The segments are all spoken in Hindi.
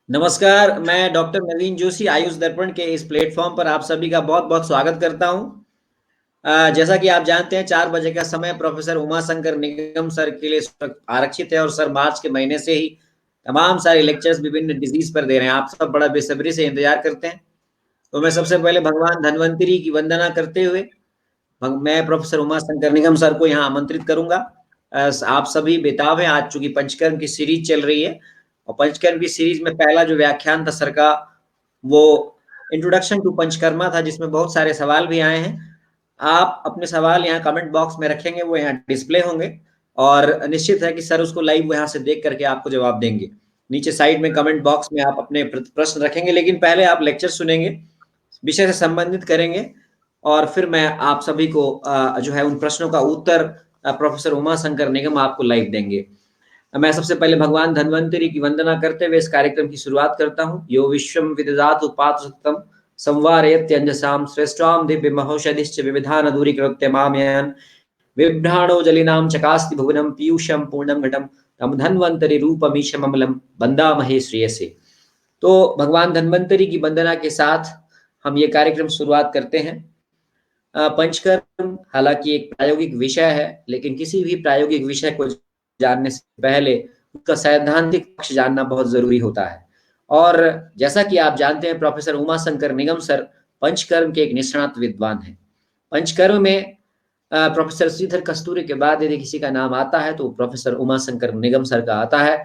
नमस्कार। मैं डॉक्टर नवीन जोशी आयुष दर्पण के इस प्लेटफॉर्म पर आप सभी का बहुत बहुत स्वागत करता हूं। जैसा कि आप जानते हैं 4 बजे का समय प्रोफेसर उमाशंकर निगम सर के लिए आरक्षित है और सर मार्च के महीने से ही तमाम सारे लेक्चर्स विभिन्न डिजीज पर दे रहे हैं। आप सब बड़ा बेसब्री से इंतजार करते हैं। तो मैं सबसे पहले भगवान धन्वंतरी की वंदना करते हुए मैं प्रोफेसर उमाशंकर निगम सर को यहाँ आमंत्रित करूंगा। आप सभी बेताब हैं, आज चूंकि पंचकर्म की सीरीज चल रही है और पंचकर्म की सीरीज में पहला जो व्याख्यान था सर का वो इंट्रोडक्शन टू पंचकर्मा था, जिसमें बहुत सारे सवाल भी आए हैं। आप अपने सवाल यहाँ कमेंट बॉक्स में रखेंगे, वो यहाँ डिस्प्ले होंगे और निश्चित है कि सर उसको लाइव यहाँ से देख करके आपको जवाब देंगे। नीचे साइड में कमेंट बॉक्स में आप अपने प्रश्न रखेंगे, लेकिन पहले आप लेक्चर सुनेंगे, विषय से संबंधित करेंगे और फिर मैं आप सभी को जो है उन प्रश्नों का उत्तर प्रोफेसर उमाशंकर निगम आपको लाइव देंगे। मैं सबसे पहले भगवान धन्वंतरी की वंदना करते हुए इस कार्यक्रम की शुरुआत करता हूँ। यो विश्वम विदधातु पात्रसक्तम संवारयत्यंजसाम श्रेष्ठाम दिव्य महौषधिश्च विविधान दूरीकृत्य मामयान बिभ्राणो जलिनां चकास्ति भुवनं पीयूषं पूर्णं घटं तम धन्वंतरि रूपमीशममलं वंदामहे श्रेयसे। तो भगवान धन्वंतरी की वंदना के साथ हम ये कार्यक्रम शुरुआत करते हैं। पंचकर्म हालांकि एक प्रायोगिक विषय है, लेकिन किसी भी प्रायोगिक विषय को जानने से पहले उसका सैद्धांतिक पक्ष जानना बहुत जरूरी होता है। और जैसा कि आप जानते हैं प्रोफेसर उमाशंकर निगम सर पंचकर्म के एक निष्णात विद्वान हैं। पंचकर्म में प्रोफेसर श्रीधर कस्तूरी के बाद यदि किसी का नाम आता है तो प्रोफेसर उमाशंकर निगम सर का आता है।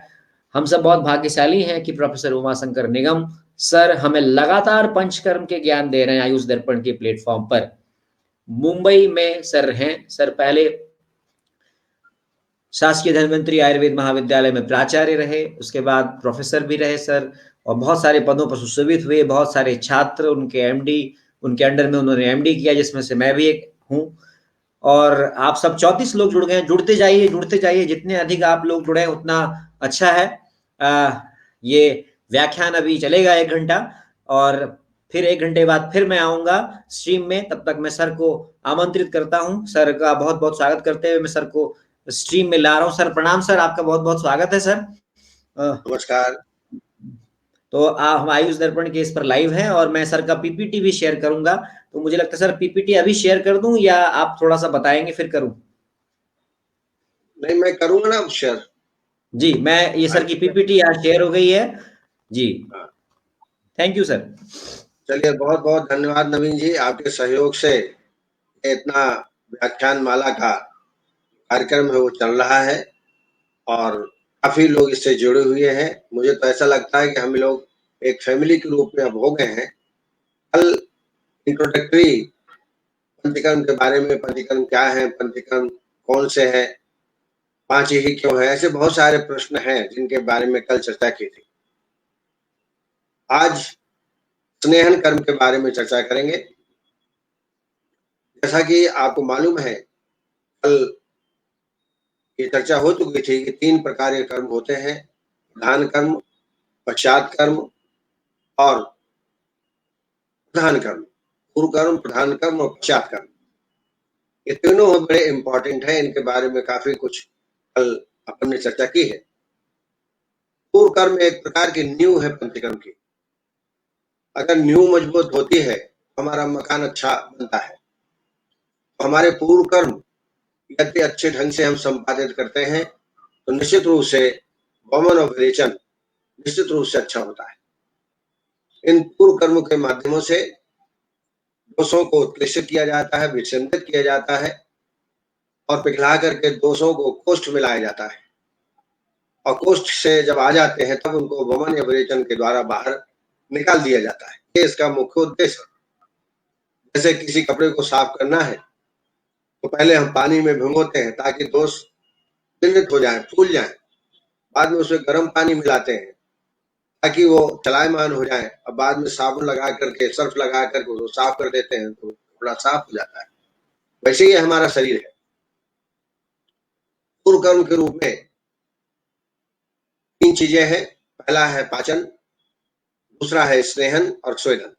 हम सब बहुत भाग्यशाली हैं कि प्रोफेसर उमाशंकर निगम सर हमें लगातार पंचकर्म के ज्ञान दे रहे हैं आयुष दर्पण के प्लेटफॉर्म पर। मुंबई में सर हैं। सर पहले शासकीय धन्वंतरी आयुर्वेद महाविद्यालय में प्राचार्य रहे, उसके बाद प्रोफेसर भी रहे सर, और बहुत सारे पदों पर सुशोभित हुए। बहुत सारे छात्र उनके एमडी, उनके अंडर में उन्होंने एमडी किया, जिसमें से मैं भी एक हूँ। और आप सब 34 लोग जुड़ गए। जुड़ते जाइए, जितने अधिक आप लोग जुड़े उतना अच्छा है। ये व्याख्यान अभी चलेगा 1 घंटा और फिर 1 घंटे बाद फिर मैं आऊंगा स्ट्रीम में। तब तक मैं सर को आमंत्रित करता हूं। सर का बहुत बहुत स्वागत करते हुए मैं सर को स्ट्रीम में ला रहा हूं। सर प्रणाम सर, आपका बहुत बहुत स्वागत है सर। नमस्कार। तो हम आयुष दर्पण के इस पर लाइव हैं और मैं सर का पीपीटी भी शेयर करूंगा। तो मुझे लगता है सर पीपीटी अभी शेयर कर दूं या आप थोड़ा सा बताएंगे फिर करूं? नहीं, मैं करूंगा ना शेयर। जी, मैं ये सर की पीपीटी यहाँ शेयर हो गई है जी। हाँ। Thank you sir. चलिए, बहुत बहुत धन्यवाद नवीन जी, आपके सहयोग से इतना व्याख्यान माला का कार्यक्रम है वो चल रहा है और काफी लोग इससे जुड़े हुए हैं। मुझे तो ऐसा लगता है कि हम लोग एक फैमिली के रूप में अब हो गए हैं। कल इंट्रोडक्टरी पंचकर्म के बारे में, पंचकर्म क्या है, पंचकर्म कौन से है, 5 ही क्यों है, ऐसे बहुत सारे प्रश्न हैं जिनके बारे में कल चर्चा की थी। आज स्नेहन कर्म के बारे में चर्चा करेंगे। जैसा कि आपको मालूम है, कल ये चर्चा हो चुकी थी कि 3 प्रकार के कर्म होते हैं: प्रधान कर्म, पश्चात कर्म और प्रधान कर्म। पूर्व कर्म, प्रधान कर्म और पश्चात कर्म, ये तीनों बड़े इंपॉर्टेंट है। इनके बारे में काफी कुछ कल अपन ने चर्चा की है। पूर्व कर्म एक प्रकार की नींव है पंचकर्म की। अगर नींव मजबूत होती है तो हमारा मकान अच्छा बनता है। तो हमारे पूर्व कर्म यदि अच्छे ढंग से हम संपादित करते हैं तो निश्चित रूप से वमन और विरेचन निश्चित रूप से अच्छा होता है। इन पूर्व कर्मों के माध्यमों से दोषों को उत्कृष्ट किया जाता है, विसर्जित किया जाता है और पिघला करके दोषों को कोष्ठ में लाया जाता है। और कोष्ठ से जब आ जाते हैं तब उनको वमन या विरेचन के द्वारा बाहर निकाल दिया जाता है। ये इसका मुख्य उद्देश्य है। जैसे किसी कपड़े को साफ करना है तो पहले हम पानी में भिगोते हैं ताकि दोष विनित हो जाए, फूल जाए। बाद में उसमें गर्म पानी मिलाते हैं ताकि वो चलायमान हो जाए। अब बाद में साबुन लगा करके, सर्फ लगा करके उसको साफ कर देते हैं तो थोड़ा साफ हो जाता है। वैसे ही हमारा शरीर है। पूर्व कर्म के रूप में 3 चीजें हैं। पहला है पाचन, दूसरा है स्नेहन और स्वेदन।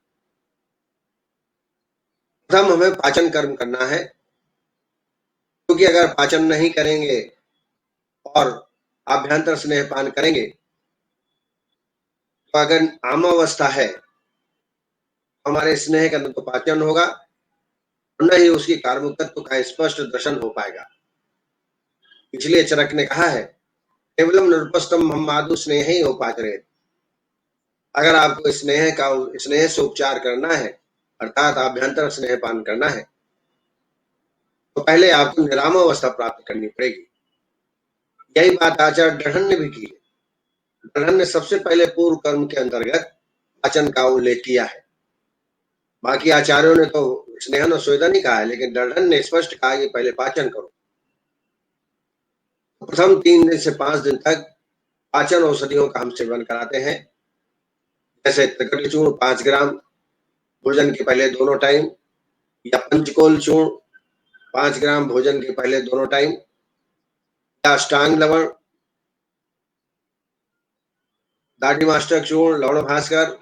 प्रथम हमें पाचन कर्म करना है, क्योंकि अगर पाचन नहीं करेंगे और आभ्यंतर स्नेहपान करेंगे तो अगर आमावस्था है, हमारे स्नेह का न तो पाचन होगा, न ही उसकी कार्मुकत्व का स्पष्ट दर्शन हो पाएगा। इसलिए चरक ने कहा है, केवलम नृपस्तम हम माधु स्नेह ही उपाचरेत। अगर आपको स्नेह से उपचार करना है, अर्थात आभ्यंतर स्नेह पान करना है, तो पहले आपको निराम अवस्था प्राप्त करनी पड़ेगी। यही बात आचार्य दृढ़ ने भी की है। दृढ़ ने सबसे पहले पूर्व कर्म के अंतर्गत पाचन का उल्लेख किया है। बाकी आचार्यों ने तो स्नेहन और स्वेदन ही कहा है, लेकिन दृढ़ ने स्पष्ट कहा कि पहले पाचन करो। प्रथम 3 दिन से 5 दिन तक पाचन औषधियों का हम सेवन कराते हैं, जैसे त्रिकटी चूर्ण 5 ग्राम भोजन के पहले दोनों टाइम, या पंचकोल चूर्ण 5 ग्राम भोजन के पहले दोनों टाइम, या अष्टांग लवण, दाढ़ीमास्टक चूर्ण, लवण भास्कर।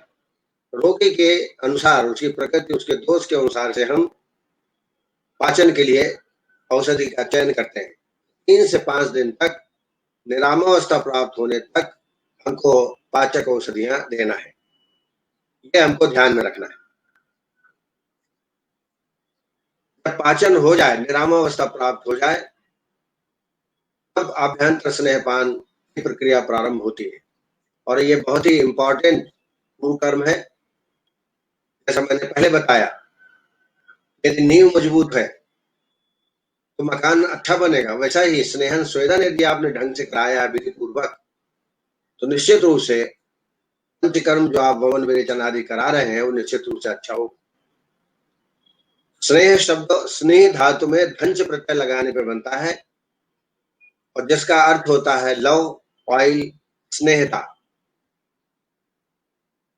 रोगी के अनुसार, उसकी प्रकृति, उसके दोष के अनुसार से हम पाचन के लिए औषधि का चयन करते हैं। 3 से 5 दिन तक निरामावस्था प्राप्त होने तक हमको पाचक औषधियां देना है, ये हमको ध्यान में रखना है। जब पाचन हो जाए, निरामावस्था प्राप्त हो जाए, तब आभ्यंतर स्नेहपान की प्रक्रिया प्रारंभ होती है। और ये बहुत ही इंपॉर्टेंट पूर्व कर्म है। जैसा मैंने पहले बताया, यदि नींव मजबूत है तो मकान अच्छा बनेगा। वैसा ही स्नेहन स्वेदन यदि आपने ढंग से कराया है विधि पूर्वक, तो निश्चित रूप से पंचकर्म जो आप भवन विरेचन आदि करा रहे हैं, वो निश्चित रूप से अच्छा हो। स्नेह शब्द स्नेह धातु में धंच प्रत्यय लगाने पर बनता है, और जिसका अर्थ होता है लव, ऑयल, स्नेहता।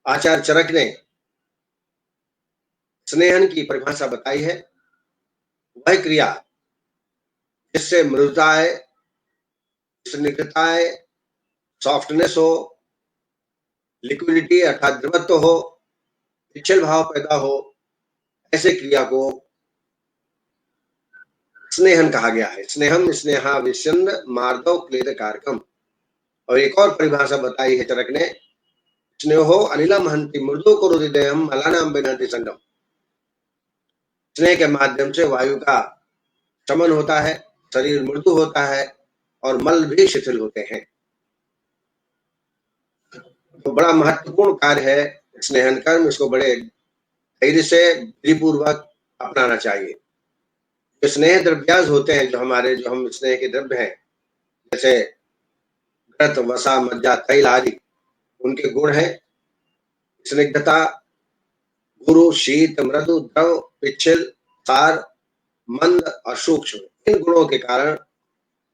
आचार्य चरक ने स्नेहन की परिभाषा बताई है, वह क्रिया जिससे मृदुता आए, स्निग्धता आए, सॉफ्टनेस हो, लिक्विडिटी अर्थात द्रवत्व हो, पिछल भाव पैदा हो, ऐसे क्रिया को स्नेहन कहा गया है। स्नेहम स्नेहा विस्यन्द मार्दव क्लेद कारकम। और एक और परिभाषा बताई है चरक ने, स्नेहो अनिलम हंति मृदु को रुदिदेहम मलानाम बिनहति संगम। स्नेह के माध्यम से वायु का शमन होता है, शरीर मृदु होता है, और मल भी शिथिल होते हैं। तो बड़ा महत्वपूर्ण कार्य है स्नेहन कर्म। इसको बड़े धैर्य से विधिपूर्वक अपनाना चाहिए। जो स्नेह द्रव्याज होते हैं, जो हम स्नेह के द्रव्य हैं, जैसे घृत, वसा, मज्जा, तैल आदि, उनके गुण हैं स्निग्धता, गुरु, शीत, मृदु, द्रव, पिच्छल, सार, मंद और सूक्ष्म। इन गुणों के कारण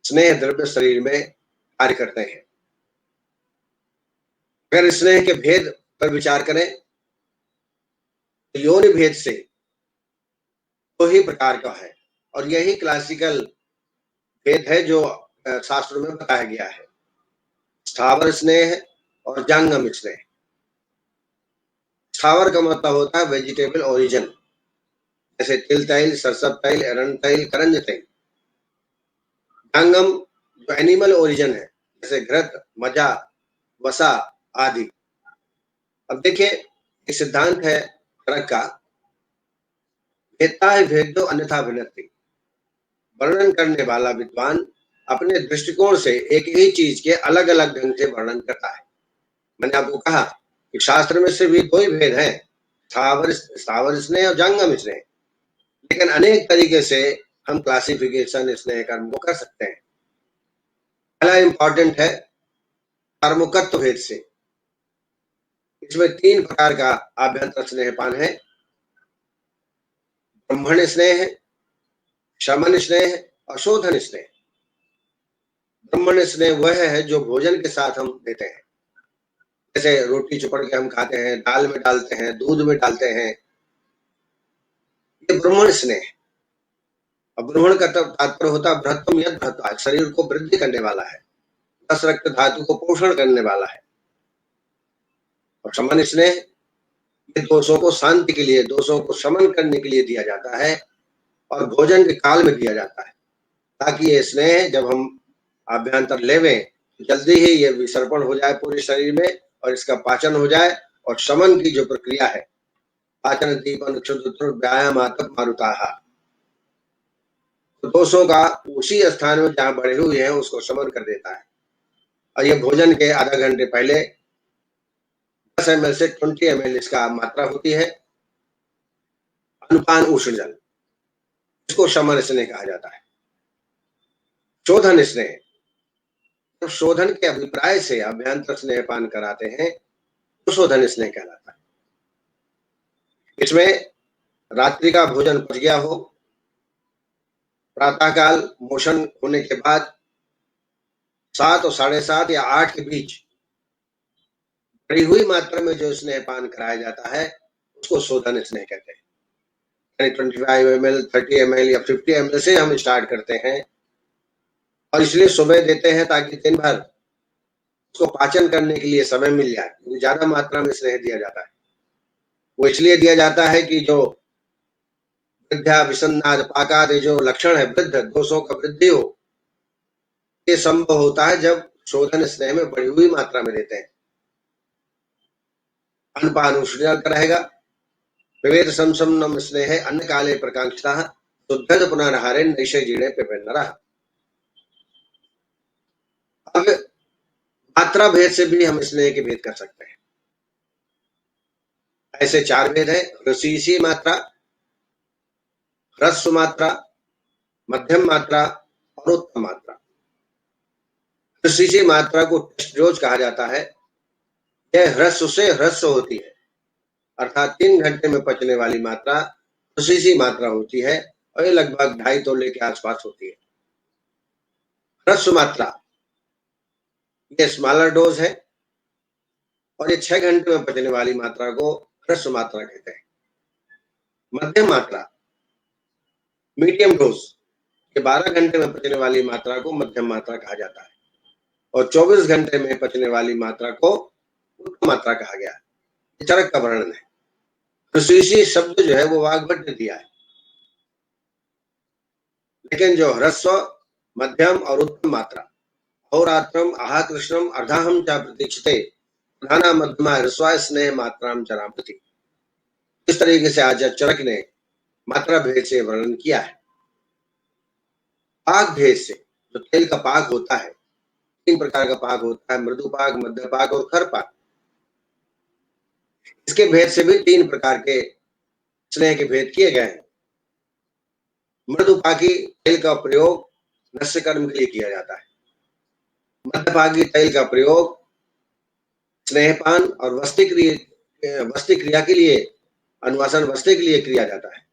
स्नेह द्रव्य शरीर में कार्य करते हैं। अगर स्नेह के भेद पर विचार करें तो योनि भेद से 2 ही प्रकार का है, और यही क्लासिकल भेद है जो शास्त्रों में बताया गया है, स्थावर स्नेह और जंगम स्नेह। स्थावर का मतलब होता है वेजिटेबल ओरिजिन, जैसे तिल तैल, सरसव तैल, एरंड तैल, करंज तैल। जंगम जो एनिमल ओरिजिन है, जैसे घृत, मज्जा, वसा आदि। अब देखिए, एक सिद्धांत है चरक का, भेदता है भेदो अन्यथा भिन्नति। वर्णन करने वाला विद्वान अपने दृष्टिकोण से एक ही चीज के अलग अलग ढंग से वर्णन करता है। मैंने आपको कहा कि शास्त्र में से भी 2 ही भेद हैं, स्थावर स्नेह और जंगम स्नेह, लेकिन अनेक तरीके से हम क्लासिफिकेशन स्नेह कर्म को कर सकते हैं। पहला इंपॉर्टेंट है कर्मकत्व भेद से। इसमें 3 प्रकार का आभ्यंतर स्नेहपान है, ब्रह्मण्य स्नेह, शमन स्नेह और शोधन स्नेह। ब्रह्मण्य स्नेह वह है जो भोजन के साथ हम देते हैं, जैसे रोटी चुपड़ के हम खाते हैं, दाल में डालते हैं, दूध में डालते हैं, ये ब्रह्मण्य स्नेह। और ब्रह्मण का तात्पर्य होता है बृहत्तम यद बृहत्ता, शरीर को वृद्धि करने वाला है, दस रक्त धातु को पोषण करने वाला है। और शमन स्नेह, ये दोषों को शांति के लिए, दोषों को शमन करने के लिए दिया जाता है, और भोजन के काल में दिया जाता है, ताकि ये स्नेह जब हम आभ्यंतर लेवें, जल्दी ही ये विसर्पण हो जाए पूरे शरीर में, और इसका पाचन हो जाए और शमन की जो प्रक्रिया है, पाचन दीपन क्षुद्र व्यायाम आतप मारुताः, तो दोषों का उसी स्थान में जहां बढ़े हुए हैं उसको शमन कर देता है। और ये भोजन के आधा घंटे पहले 10 ml से 20 ml इसका मात्रा होती है। अनुपान उष्ण जल, इसको शमन स्नेह कहा जाता है। शोधन स्नेह, तो शोधन के अभिप्राय से अभ्यंतर स्नेह पान कराते हैं तो शोधन स्नेह कहलाता है। इसमें रात्रि का भोजन पच गया हो, प्रातःकाल मोशन होने के बाद 7 और 7:30 या 8 के बीच बढ़ी हुई मात्रा में जो स्नेह पान कराया जाता है उसको शोधन स्नेह कहते हैं। 25 ml, 30 ml या 50 ml से हम स्टार्ट करते हैं और इसलिए सुबह देते हैं ताकि दिन भर उसको पाचन करने के लिए समय मिल जाए, क्योंकि ज्यादा मात्रा में स्नेह दिया जाता है। वो इसलिए दिया जाता है कि जो वृद्धा विसन्नाद पाकादि जो लक्षण है, वृद्ध दोषों का वृद्धि हो, ये संभव होता है जब शोधन स्नेह में बढ़ी हुई मात्रा में देते हैं। अनपान उष्ण का रहेगा। विवेद समसम स्नेह अन्न काले प्रकांक्षिता शुद्ध पुनर्हारे नैशे जीणे पिबेन्नरः। अब मात्रा भेद से भी हम स्नेह के भेद कर सकते हैं। ऐसे 4 भेद है: रसीसी मात्रा, ह्रस्व मात्रा, मध्यम मात्रा और उत्तम मात्रा। रसीसी मात्रा को टेस्टोज कहा जाता है। यह ह्रस्व से ह्रस्व होती है, अर्थात 3 घंटे में पचने वाली मात्रा रसीसी मात्रा होती है और ये लगभग 2.5 तोले के आसपास होती है। ह्रस्व मात्रा ये स्मॉलर डोज है और ये 6 घंटे में पचने वाली मात्रा को ह्रस्व मात्रा कहते हैं। मध्यम मात्रा मीडियम डोज, ये 12 घंटे में पचने वाली मात्रा को मध्यम मात्रा कहा जाता है और 24 घंटे में पचने वाली मात्रा को उत्तम मात्रा कहा गया है। ये चरक का वर्णन है। रसीसी शब्द जो है वो वाग्भट ने दिया है, लेकिन जो ह्रस्व, मध्यम और उत्तम मात्रा, अहोरात्रम आहाकृष्णम अर्धाहम च प्रतीक्षते प्रधाना मध्यमा ह्रस्वा स्नेह मात्राम चरामति। इस तरीके से आचार्य चरक ने मात्रा भेद से वर्णन किया है। पाक भेद से, जो तेल का पाक होता है, 3 प्रकार का पाक होता है: मृदु पाक, मध्य पाक और खर पाक। इसके भेद से भी 3 प्रकार के स्नेह के भेद किए गए हैं। मृदुपाकी तेल का प्रयोग नस्य कर्म के लिए किया जाता है। मध्यपाकी तेल का प्रयोग स्नेहपान और वस्ती क्रिया के लिए, अनुवासन वस्ती के लिए किया जाता है।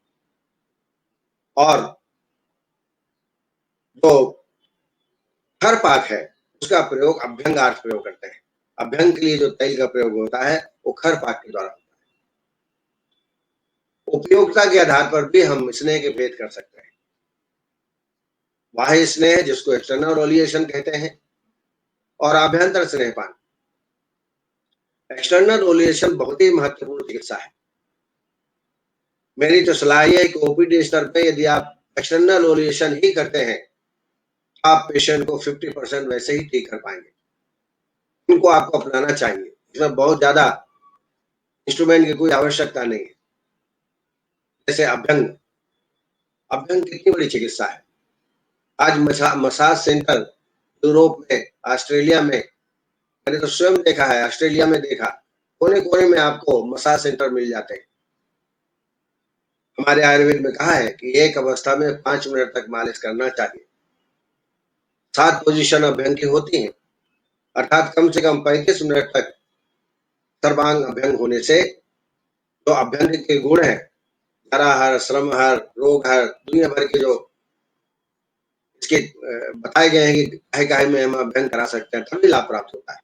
और जो खर पाक है उसका प्रयोग अभ्यंगार्थ प्रयोग करते हैं। अभ्यंग के लिए जो तेल का प्रयोग होता है वो खर पाक के द्वारा होता है। उपयोगिता के आधार पर भी हम स्नेह के भेद कर सकते हैं। बाह्य स्नेह जिसको एक्सटर्नल रोलिएशन कहते हैं और आभ्यंतर स्नेहपान। एक्सटर्नल रोलिएशन बहुत ही महत्वपूर्ण चिकित्सा है। मेरी तो सलाह है कि ओपीडी स्तर पे यदि आप एक्सटर्नल रोलिएशन ही करते हैं, आप पेशेंट को 50% वैसे ही ठीक कर पाएंगे। उनको आपको अपनाना चाहिए। इसमें बहुत ज्यादा इंस्ट्रूमेंट की कोई आवश्यकता नहीं है। जैसे अभ्यंग, अभ्यंग कितनी बड़ी चिकित्सा है। आज मसाज सेंटर यूरोप में, ऑस्ट्रेलिया में, मैंने तो स्वयं देखा है, ऑस्ट्रेलिया में देखा, कोने कोने में आपको मसाज सेंटर मिल जाते हैं। हमारे आयुर्वेद में कहा है कि एक अवस्था में 5 मिनट तक मालिश करना चाहिए। 7 पोजीशन अभ्यंग की होती हैं, अर्थात कम से कम 35 मिनट तक सर्वांग अभ्यंग होने से जो अभ्यंग के गुण है, जराहर, श्रमहर, रोगहर, दुनिया भर के जो इसके बताए गए हैं कि काहे में हम अभ्यंग करा सकते हैं, तभी लाभ प्राप्त होता है।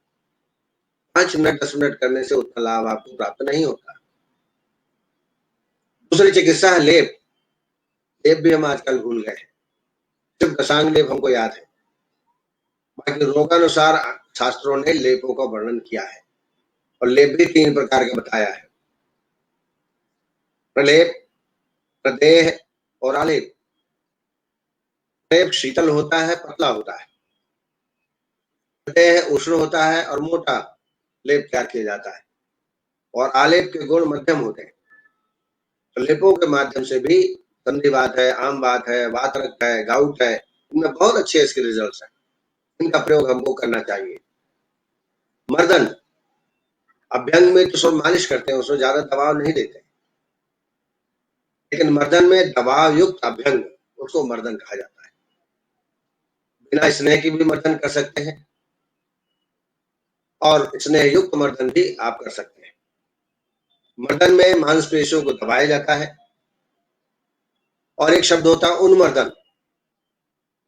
5 मिनट 10 मिनट करने से उतना लाभ आपको प्राप्त नहीं होता। दूसरी चिकित्सा है लेप। लेप भी हम आजकल भूल गए हैं, सिर्फ दशांग लेप हमको याद है। बाकी रोगानुसार शास्त्रों ने लेपों का वर्णन किया है और लेप भी 3 प्रकार का बताया है: प्रलेप, प्रदेह और आलेप। प्रलेप शीतल होता है, पतला होता है। प्रदेह उष्ण होता है और मोटा लेप तैयार किया जाता है और आलेप के गुण मध्यम होते हैं। तो लेपों के माध्यम से भी संधिवात है, आम वात है, वातरक्त है, गाउट है, इनमें बहुत अच्छे इसके रिजल्ट्स हैं। इनका प्रयोग हमको करना चाहिए। मर्दन, अभ्यंग में तो सब मालिश करते हैं, उसमें ज्यादा दबाव नहीं देते, लेकिन मर्दन में दबाव युक्त अभ्यंग, उसको मर्दन कहा जाता है। बिना स्नेह की भी मर्दन कर सकते हैं और स्नेह युक्त मर्दन भी आप कर सकते हैं। मर्दन में मांसपेशियों को दबाया जाता है और एक शब्द होता है उन्मर्दन।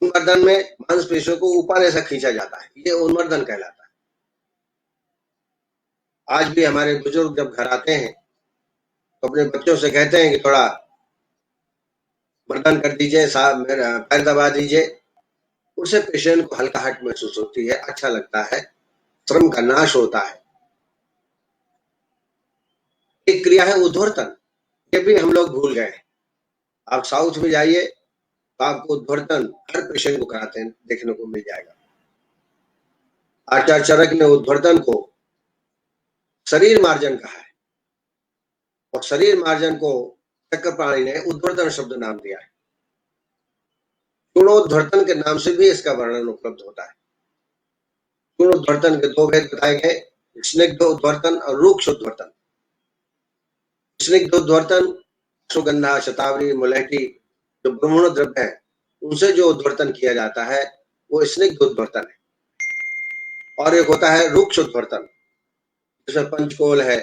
उन्मर्दन में मांसपेशियों को ऊपर ऐसा खींचा जाता है, ये उन्मर्दन कहलाता है। आज भी हमारे बुजुर्ग जब घर आते हैं तो अपने बच्चों से कहते हैं कि थोड़ा मर्दन कर दीजिए, साहब मेरा पैर दबा दीजिए। उससे पेशेंट को हल्काहट महसूस होती है, अच्छा लगता है, श्रम का नाश होता है। एक क्रिया है उद्वर्तन, ये भी हम लोग भूल गए। आप साउथ में जाइए तो आपको उद्वर्तन हर पेशेंट को कराते हैं, देखने को मिल जाएगा। आचार्य चरक ने उद्वर्तन को शरीर मार्जन कहा है और शरीर मार्जन को चक्रपाणि ने उद्वर्तन शब्द नाम दिया है। चूर्णोद्वर्तन के नाम से भी इसका वर्णन उपलब्ध होता है। चूर्णोद्वर्तन के दो भेद बताए गए, स्निग्ध उद्वर्तन और रूक्ष उद्वर्तन। स्निग्ध उद्वर्तन सुगंधा, शतावरी, मुलैठी जो ब्रह्मण द्रव्य है उनसे जो उद्वर्तन किया जाता है वो स्निग्ध उद्वर्तन है। और एक होता है रूक्ष उद्वर्तन, जिसमें पंचकोल है,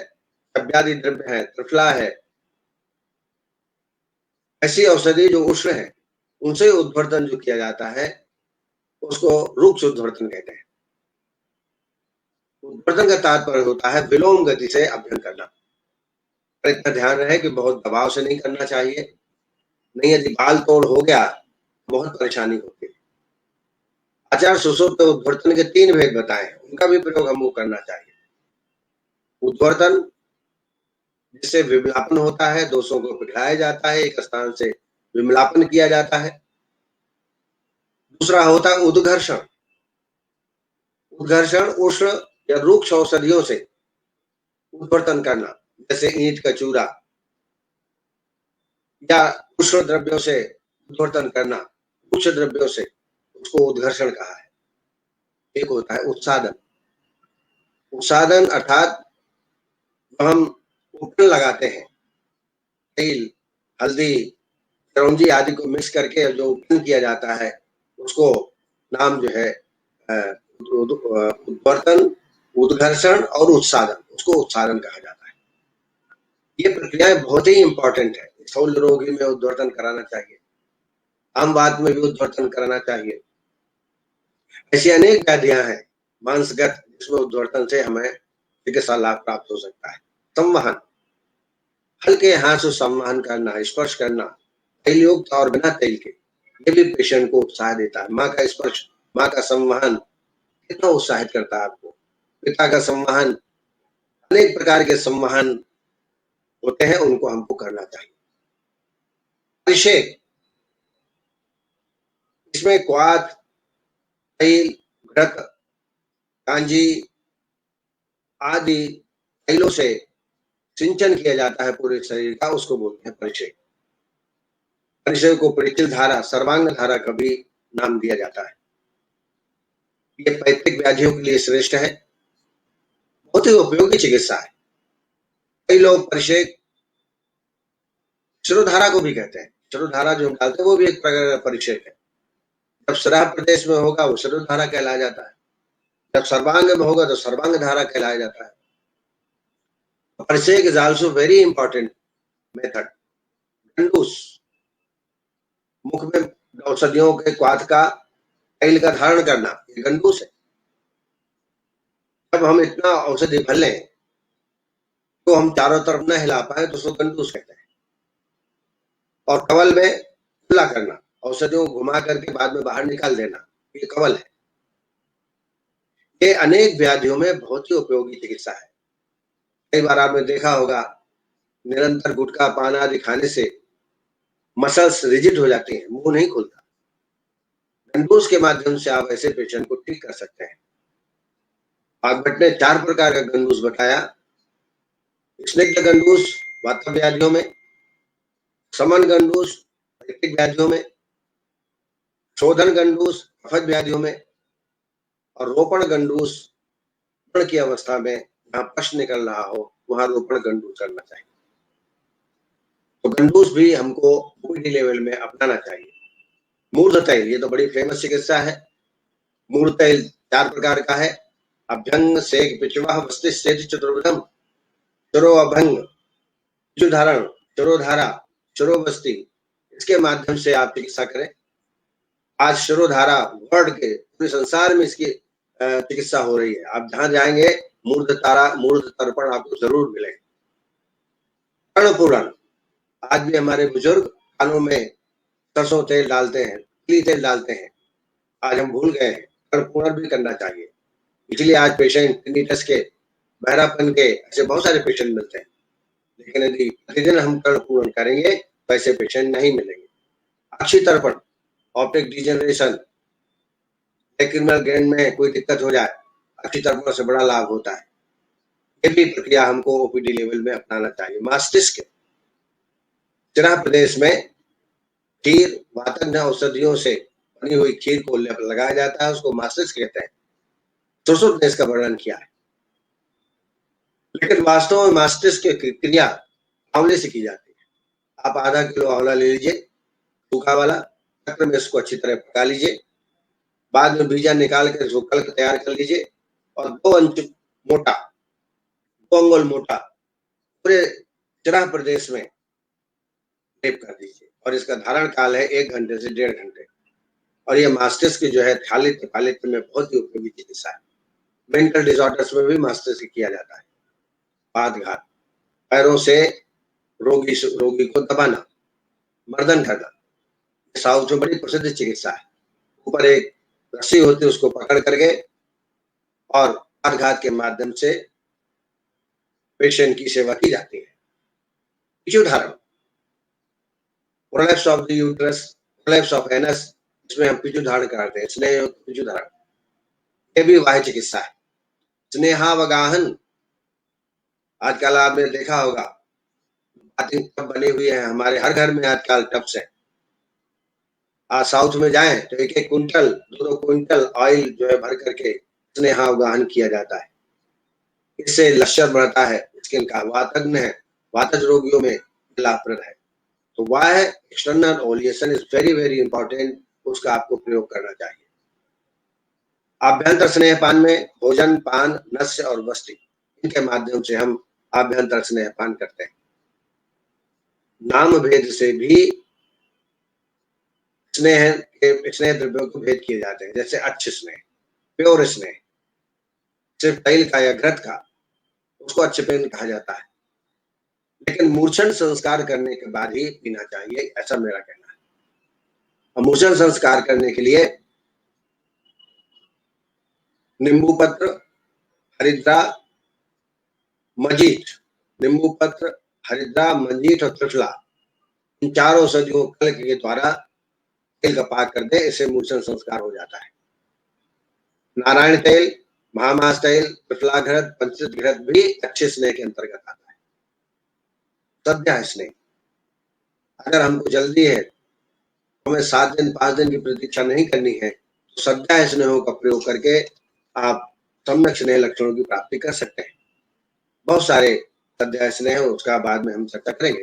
सभ्यादि द्रव्य है, त्रिफला है, ऐसी औषधि जो उष्ण है उनसे उद्वर्तन जो किया जाता है उसको रूक्ष उद्वर्तन कहते हैं। उद्वर्तन का तात्पर्य होता है विलोम गति से अभ्यंग करना। पर इतना ध्यान रहे कि बहुत दबाव से नहीं करना चाहिए, नहीं यदि बाल तोड़ हो गया बहुत परेशानी होती है। आचार्य सुश्रुत उद्वर्तन के 3 भेद बताए, उनका भी प्रयोग हमको करना चाहिए। उद्वर्तन जिससे विमलापन होता है, दोषों को पिघलाया जाता है, एक स्थान से विमलापन किया जाता है। दूसरा होता है उद्घर्षण। उद्घर्षण उष्ण या रूक्ष औषधियों से उद्वर्तन करना, जैसे ईंट का चूरा, या उष्ण द्रव्यों से उद्वर्तन करना, उच्च द्रव्यों से, उसको उद्घर्षण कहा है। एक होता है उत्सादन। उत्सादन अर्थात हम उपटन लगाते हैं, तेल, हल्दी, चिरौंजी आदि को मिक्स करके जो उपटन किया जाता है उसको नाम जो है उद्वर्तन, उद्घर्षण और उत्सादन, उसको उत्सादन कहा जाता है। ये प्रक्रियाएं बहुत ही इंपॉर्टेंट है। स्थूल रोगी में उद्वर्तन कराना चाहिए, आम वात में भी उद्वर्तन कराना चाहिए। ऐसी अनेक व्याधियां हैं मांसगत जिसमें उद्वर्तन से हमें चिकित्सा लाभ प्राप्त हो सकता है। संवहन, हल्के हाथ से संवहन करना, स्पर्श करना, तेल युक्त और बिना तेल के, ये भी पेशेंट को उत्साह देता है। माँ का स्पर्श, माँ का संवहन कितना उत्साहित करता है आपको। पिता का संवहन, अनेक प्रकार के संवहन होते हैं, उनको हमको करना चाहिए। अभिषेक, इसमें क्वाथ, तेल, घृत, कांजी आदि तैलों से सिंचन किया जाता है पूरे शरीर का, उसको बोलते हैं परिषेक। परिषेक को परिचिल धारा, सर्वांग धारा का भी नाम दिया जाता है। ये पैतृक व्याधियों के लिए श्रेष्ठ है, बहुत ही उपयोगी चिकित्सा है। कई लोग परिषेक शिरोधारा को भी कहते हैं, शिरोधारा जो डालते हैं वो भी एक प्रकार का परिषेक है। जब शराब प्रदेश में होगा वो शिरोधारा कहलाया जाता है, जब सर्वांग में होगा तो सर्वांग धारा कहलाया जाता है। परिषेक is also very important method. गंडूस, मुख में औषधियों के क्वाथ का तेल का धारण करना, ये गंडूस है। जब हम इतना औषधि भर लें तो हम चारों तरफ न हिला पाए तो उसको गंडूस कहते हैं। और कवल में खुला करना, औषधियों को घुमा करके बाद में बाहर निकाल देना, ये कवल है। ये अनेक व्याधियों में बहुत ही उपयोगी चिकित्सा है। कई बार आपने देखा होगा निरंतर गुटखा पान आदि खाने से मसल्स रिजिड हो जाती हैं, मुंह नहीं खुलता। गंडूस के माध्यम से आप ऐसे पेशेंट को ठीक कर सकते हैं। भागवत ने 4 प्रकार का गंडूस बताया। स्निग्ध गंडूस वात व्याधियों में, समन गंडूस पैक्टिक व्याधियों में, शोधन गंडूस कफज व्याधियों में, और रोपण गंडूस रोपण की अवस्था में जहां पश निकल रहा हो वहां रोपण गंडूस करना चाहिए। तो गंडूस भी हमको ओपीडी लेवल में अपनाना चाहिए। मूर्ध तैल, ये तो बड़ी फेमस चिकित्सा है। मूर्ध तैल 4 प्रकार का है। अभ्यंग सेक पिचवाह वस्ति सेठ चतुर्विधम चरो अभंग धारण चरोधारा चरोबस्ती, इसके माध्यम से आप चिकित्सा करें। आज शिरोधारा वर्ल्ड के पूरे संसार में इसकी चिकित्सा हो रही है। आप जहां जाएंगे मूर्ध तारा मूर्ध तर्पण आपको जरूर मिलेगा। कर्ण पूरण, आज भी हमारे बुजुर्ग कानों में सरसों तेल डालते हैं, तिली तेल डालते हैं, आज हम भूल गए हैं। कर्ण पूरण भी करना चाहिए। इसलिए आज पेशेंट टिनिटस के, बहरापन के, ऐसे बहुत सारे पेशेंट मिलते हैं। लेकिन यदि प्रतिदिन हम कर्ण पूरण करेंगे तो ऐसे पेशेंट नहीं मिलेंगे। अक्षी तर्पण, ऑप्टिक डिजेनरेशन, क्रिमिनल ग्रैंड में कोई दिक्कत हो जाए, अक्षी तर्पण से बड़ा लाभ होता है। ये भी प्रक्रिया हमको ओपीडी लेवल में अपनाना चाहिए। मस्तिष्क चिरा प्रदेश में खीर वातज्ञ औषधियों से बनी हुई खीर को लगाया जाता है, उसको मस्तिष्क कहते हैं। सुश्रुत ने इसका वर्णन किया है। लेकिन वास्तव में मस्तिष्क की क्रिया आंवले से की जाती है। आप आधा किलो आंवला ले लीजिए, सूखा वाला, चक्र में इसको अच्छी तरह पका लीजिए, बाद में बीजा निकाल कर इसको कल्क तैयार कर लीजिए और 2 इंच मोटा, 2 अंगुल मोटा पूरे चिरा प्रदेश में लेप कर दीजिए और इसका धारण काल है 1 घंटे से 1.5 घंटे। और ये मस्तिष्क जो है थालित में बहुत ही उपयोगी चिकित्सा है। मेंटल डिसऑर्डर्स में भी मस्तिष्क किया जाता है। पादघात, पैरों से रोगी को दबाना, मर्दन करना, साउथ में बड़ी प्रसिद्ध चिकित्सा है। ऊपर एक रस्सी होती है, उसको पकड़ करके और पादघात के माध्यम से पेशेंट की सेवा की जाती है। टिश्यू धारण, prolapse of the uterus, prolapse of anus, इसमें हम टिश्यू धारण कराते हैं। स्नेह टिश्यू धारण, ये भी वाह्य चिकित्सा है। स्नेहावगाहन, आजकल आपने देखा होगा बाथिंग टब बनी हुई है, हमारे हर घर में आजकल टब्स है। आज साउथ में जाएं तो 1-1 क्विंटल 2-2 क्विंटल ऑयल जो है भर करके स्नेहावगाहन किया जाता है। इससे लश्कर बढ़ता है स्किन का। वातज्ञ है, वातज रोगियों में लाभप्रद है। तो वाह external ओलिएशन is very very important, उसका आपको प्रयोग करना चाहिए। आभ्यंतर स्नेहपान में भोजन, पान, नस्य और वस्ती, इनके माध्यम से हम आभ्यंतर स्नेहपान करते हैं। नाम भेद से भी स्नेह द्रव्यों को भेद किए जाते हैं। जैसे अच्छे स्नेह, प्योर स्नेह, सिर्फ तैल का या घृत का, उसको अच्छे पेन कहा जाता है। लेकिन मूर्छन संस्कार करने के बाद ही पीना चाहिए, ऐसा मेरा कहना है। और मूर्छन संस्कार करने के लिए नींबू पत्र, हरिद्रा, मजीठ, नींबू पत्र, हरिद्रा, मजीठ और त्रिफला, इन 4 औषधियों कल्क के द्वारा तेल का पाक कर दे, इससे मूर्छन संस्कार हो जाता है। नारायण तेल, महामास तेल, त्रिफला घृत, पंचत घृत भी अच्छे स्नेह के अंतर्गत आता है। सद्या स्नेह, अगर हमको जल्दी है, हमें 7 दिन 5 दिन की प्रतीक्षा नहीं करनी है, तो सद्या स्नेहों का प्रयोग करके आप सम्यक स्नेह लक्षणों की प्राप्ति कर सकते हैं। बहुत सारे सद्या स्नेह, उसका बाद में हम चर्चा करेंगे।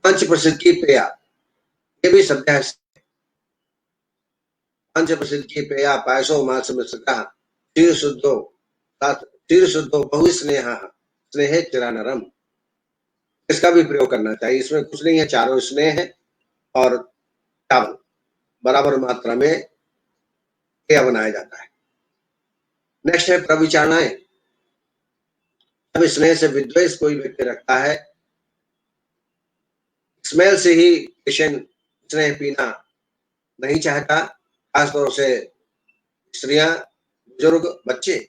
पंच प्रसिद्ध की पेया, ये भी सद्या पंच प्रसिद्ध की पेया पायसो मास मिश्रिता क्षीर शुद्धो बहु स्नेहा स्नेह चिरा नरम, इसका भी प्रयोग करना चाहिए। इसमें कुछ नहीं है, 4 स्नेह है और चावल बराबर मात्रा में पेय बनाया जाता है। नेक्स्ट है प्रविचारणाएं। अब स्नेह से विद्वेष कोई व्यक्ति रखता है, स्मेल से ही पेशेंट स्नेह पीना नहीं चाहता, खासतौर से स्त्रियां, बुजुर्ग, बच्चे,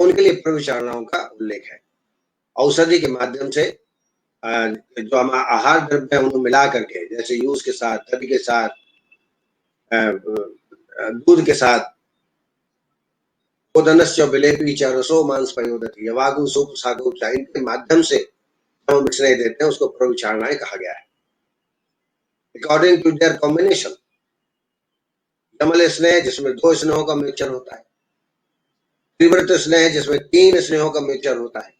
उनके लिए प्रविचारणाओं का उल्लेख है। औषधि के माध्यम से जो हम आहार द्रव्य उनको मिला करके, जैसे यूज के साथ, दही के साथ, दूध के साथ, गोधनस्य विलेपी च रसो मांस पयोदति यवागु सुप सागु च, इनके माध्यम से हम स्नेह देते हैं उसको प्रविचारणाएं कहा गया है। अकॉर्डिंग टू देयर कॉम्बिनेशन, यमल स्नेह जिसमें 2 स्नेहों का मिक्सचर होता है, तीव्रत स्नेह जिसमें 3 स्नेहों का मिक्सचर होता है,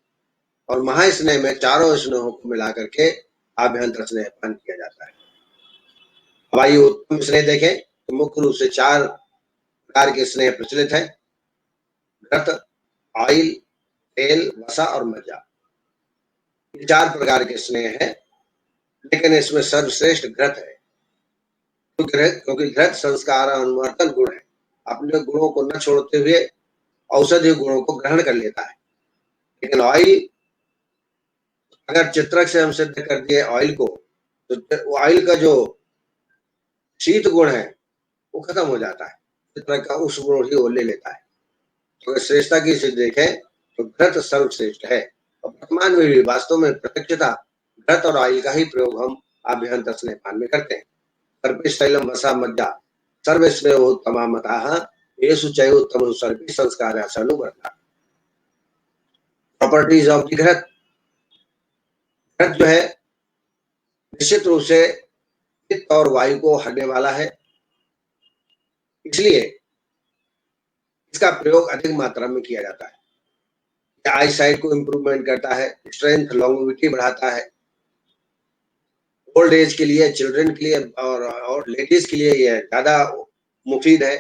और महास्नेह में 4 स्नेहों को मिलाकर के आभ्यंतर स्नेह पान किया जाता है। अब आइए उत्तम स्नेह देखें तो मुख्य रूप से 4 प्रकार के स्नेह प्रचलित है। घृत, ऑयल, तेल, वसा और मज्जा, ये 4 प्रकार के स्नेह है, लेकिन इसमें सर्वश्रेष्ठ घृत है, क्योंकि घृत संस्कार अनुवर्तन गुण है, अपने गुणों को न छोड़ते हुए औषधीय गुणों को ग्रहण कर लेता है। लेकिन ऑयल, अगर चित्रक से हम सिद्ध कर दिए ऑयल को, तो ऑयल का जो शीत गुण है वो खत्म हो जाता है, चित्रक का उस गुण ही वो ले लेता है। तो अगर श्रेष्ठता की स्थिति देखें तो घृत सर्वश्रेष्ठ है, और वर्तमान में भी वास्तव में प्रत्यक्षता घृत और ऑयल का ही प्रयोग हम आभ्यंतर स्नेहपान में करते हैं। सर्पिष्टैलम वसा मज्जा सर्वस्नेहोत्तमामतः येषु चैवोत्तमं सर्पि संस्काराः अनुवर्तन्ते। प्रॉपर्टीज ऑफ द घृत, घृत जो है निश्चित रूप से पित्त और वायु को हरने वाला है, इसलिए इसका प्रयोग अधिक मात्रा में किया जाता है। आई साइट को इम्प्रूवमेंट करता है, स्ट्रेंथ लॉन्गेविटी बढ़ाता है, ओल्ड एज के लिए, चिल्ड्रन के लिए और लेडीज के लिए यह ज्यादा मुफीद है।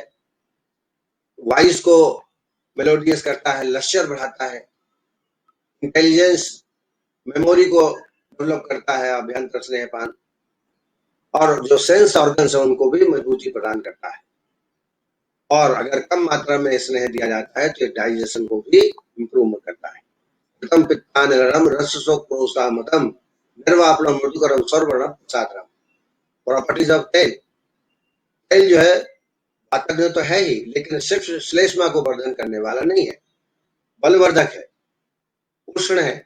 वॉइस को मेलोडियस करता है, लश्यर बढ़ाता है, इंटेलिजेंस, मेमोरी को डेवलप करता है आभ्यंतर स्नेहपान, और जो सेंस ऑर्गन्स है उनको भी मजबूती प्रदान करता है। और अगर कम मात्रा में स्नेह दिया जाता है तो डाइजेशन को भी इम्प्रूव करता है। प्रथम पित्तानिलम रससो प्रोसामतम निर्वापलम मृदुकरम सर्वणम प्रसादरम। प्रॉपर्टीज ऑफ तेल, तेल जो है वातज्ञ तो है ही, लेकिन सिर्फ श्लेष्मा को वर्धन करने वाला नहीं है, बलवर्धक है, उष्ण है,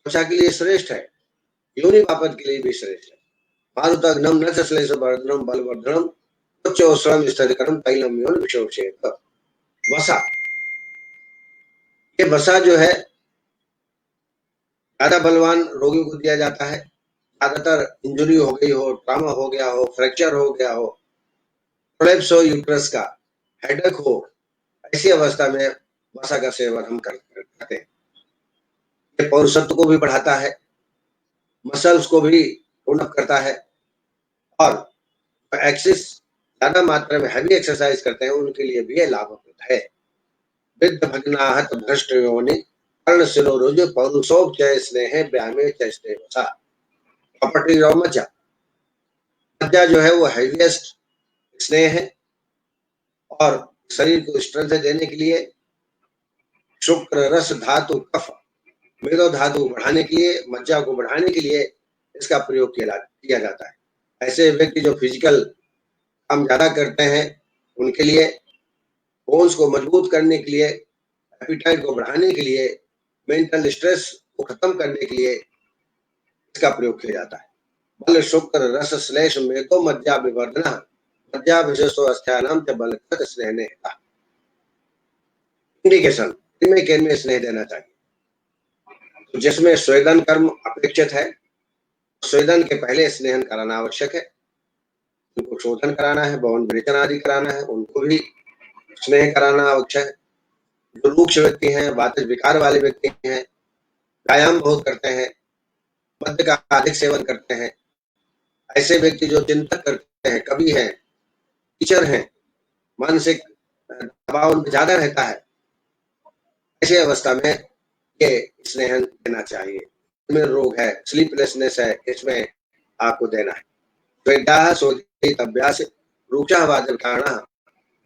त्वचा के लिए श्रेष्ठ है, योनि पापद के लिए भी श्रेष्ठ है। मारुतग्नम न श्लेष वर्धनम बलवर्धनम उच्चोश्रम स्थितिकरम तैलम योनि विशोषेत। वसा, ये वसा जो है ज्यादा बलवान रोगियों को दिया जाता है। ज्यादातर इंजरी हो गई हो, ट्रामा हो गया हो, फ्रैक्चर हो गया हो, प्रोलैप्स हो यूट्रस का, हेडेक हो, ऐसी अवस्था में वसा का सेवन हम करते हैं। ये पौरुषत्व को भी बढ़ाता है, मसल्स को भी टोन करता है, और एक्सिस ज्यादा मात्रा में हैवी एक्सरसाइज करते हैं उनके लिए भी ये लाभप्रद है। विद्ध भग्नाहत भ्रष्ट योनि कर्ण शिरोरुज पौरुषोपचय स्नेह व्यामे च स्नेह वसा। प्रॉपर्टी ऑफ मज्जा, मज्जा जो है वो हैवीएस्ट स्नेह है, और शरीर को स्ट्रेंथ देने के लिए, शुक्र रस धातु कफ मेदो धातु बढ़ाने के लिए, मज्जा को बढ़ाने के लिए इसका प्रयोग किया जाता है। ऐसे व्यक्ति जो फिजिकल काम ज्यादा करते हैं उनके लिए, बोन्स को मजबूत करने के लिए, एपिटाइट को बढ़ाने के लिए, मेंटल स्ट्रेस को खत्म करने के लिए इसका प्रयोग किया जाता है। बल शुक्र रस श्लेष मेदो मज्जा विवर्धन मज्जा विशेषो अस्थानम च बलकृत स्नेह। इंडिकेशन, इनमें किन में स्नेह देना चाहिए, तो जिसमें स्वेदन कर्म अपेक्षित है, स्वेदन के पहले स्नेहन कराना आवश्यक है। उनको शोधन कराना है, भवन विरेचन आदि कराना है, उनको भी स्नेह कराना आवश्यक है। जो रूक्ष व्यक्ति हैं, वातज विकार वाले व्यक्ति हैं, व्यायाम बहुत करते हैं, मद्य का अधिक सेवन करते हैं, ऐसे व्यक्ति जो चिंतक करते हैं, कवि हैं, टीचर हैं, मानसिक दबाव उनमें ज्यादा रहता है, ऐसी अवस्था में ये स्नेहन देना चाहिए। इसमें रोग है, स्लीपलेसनेस है, इसमें आपको देना है। स्वेदाः शोधितव्यास रुचावादकाणाः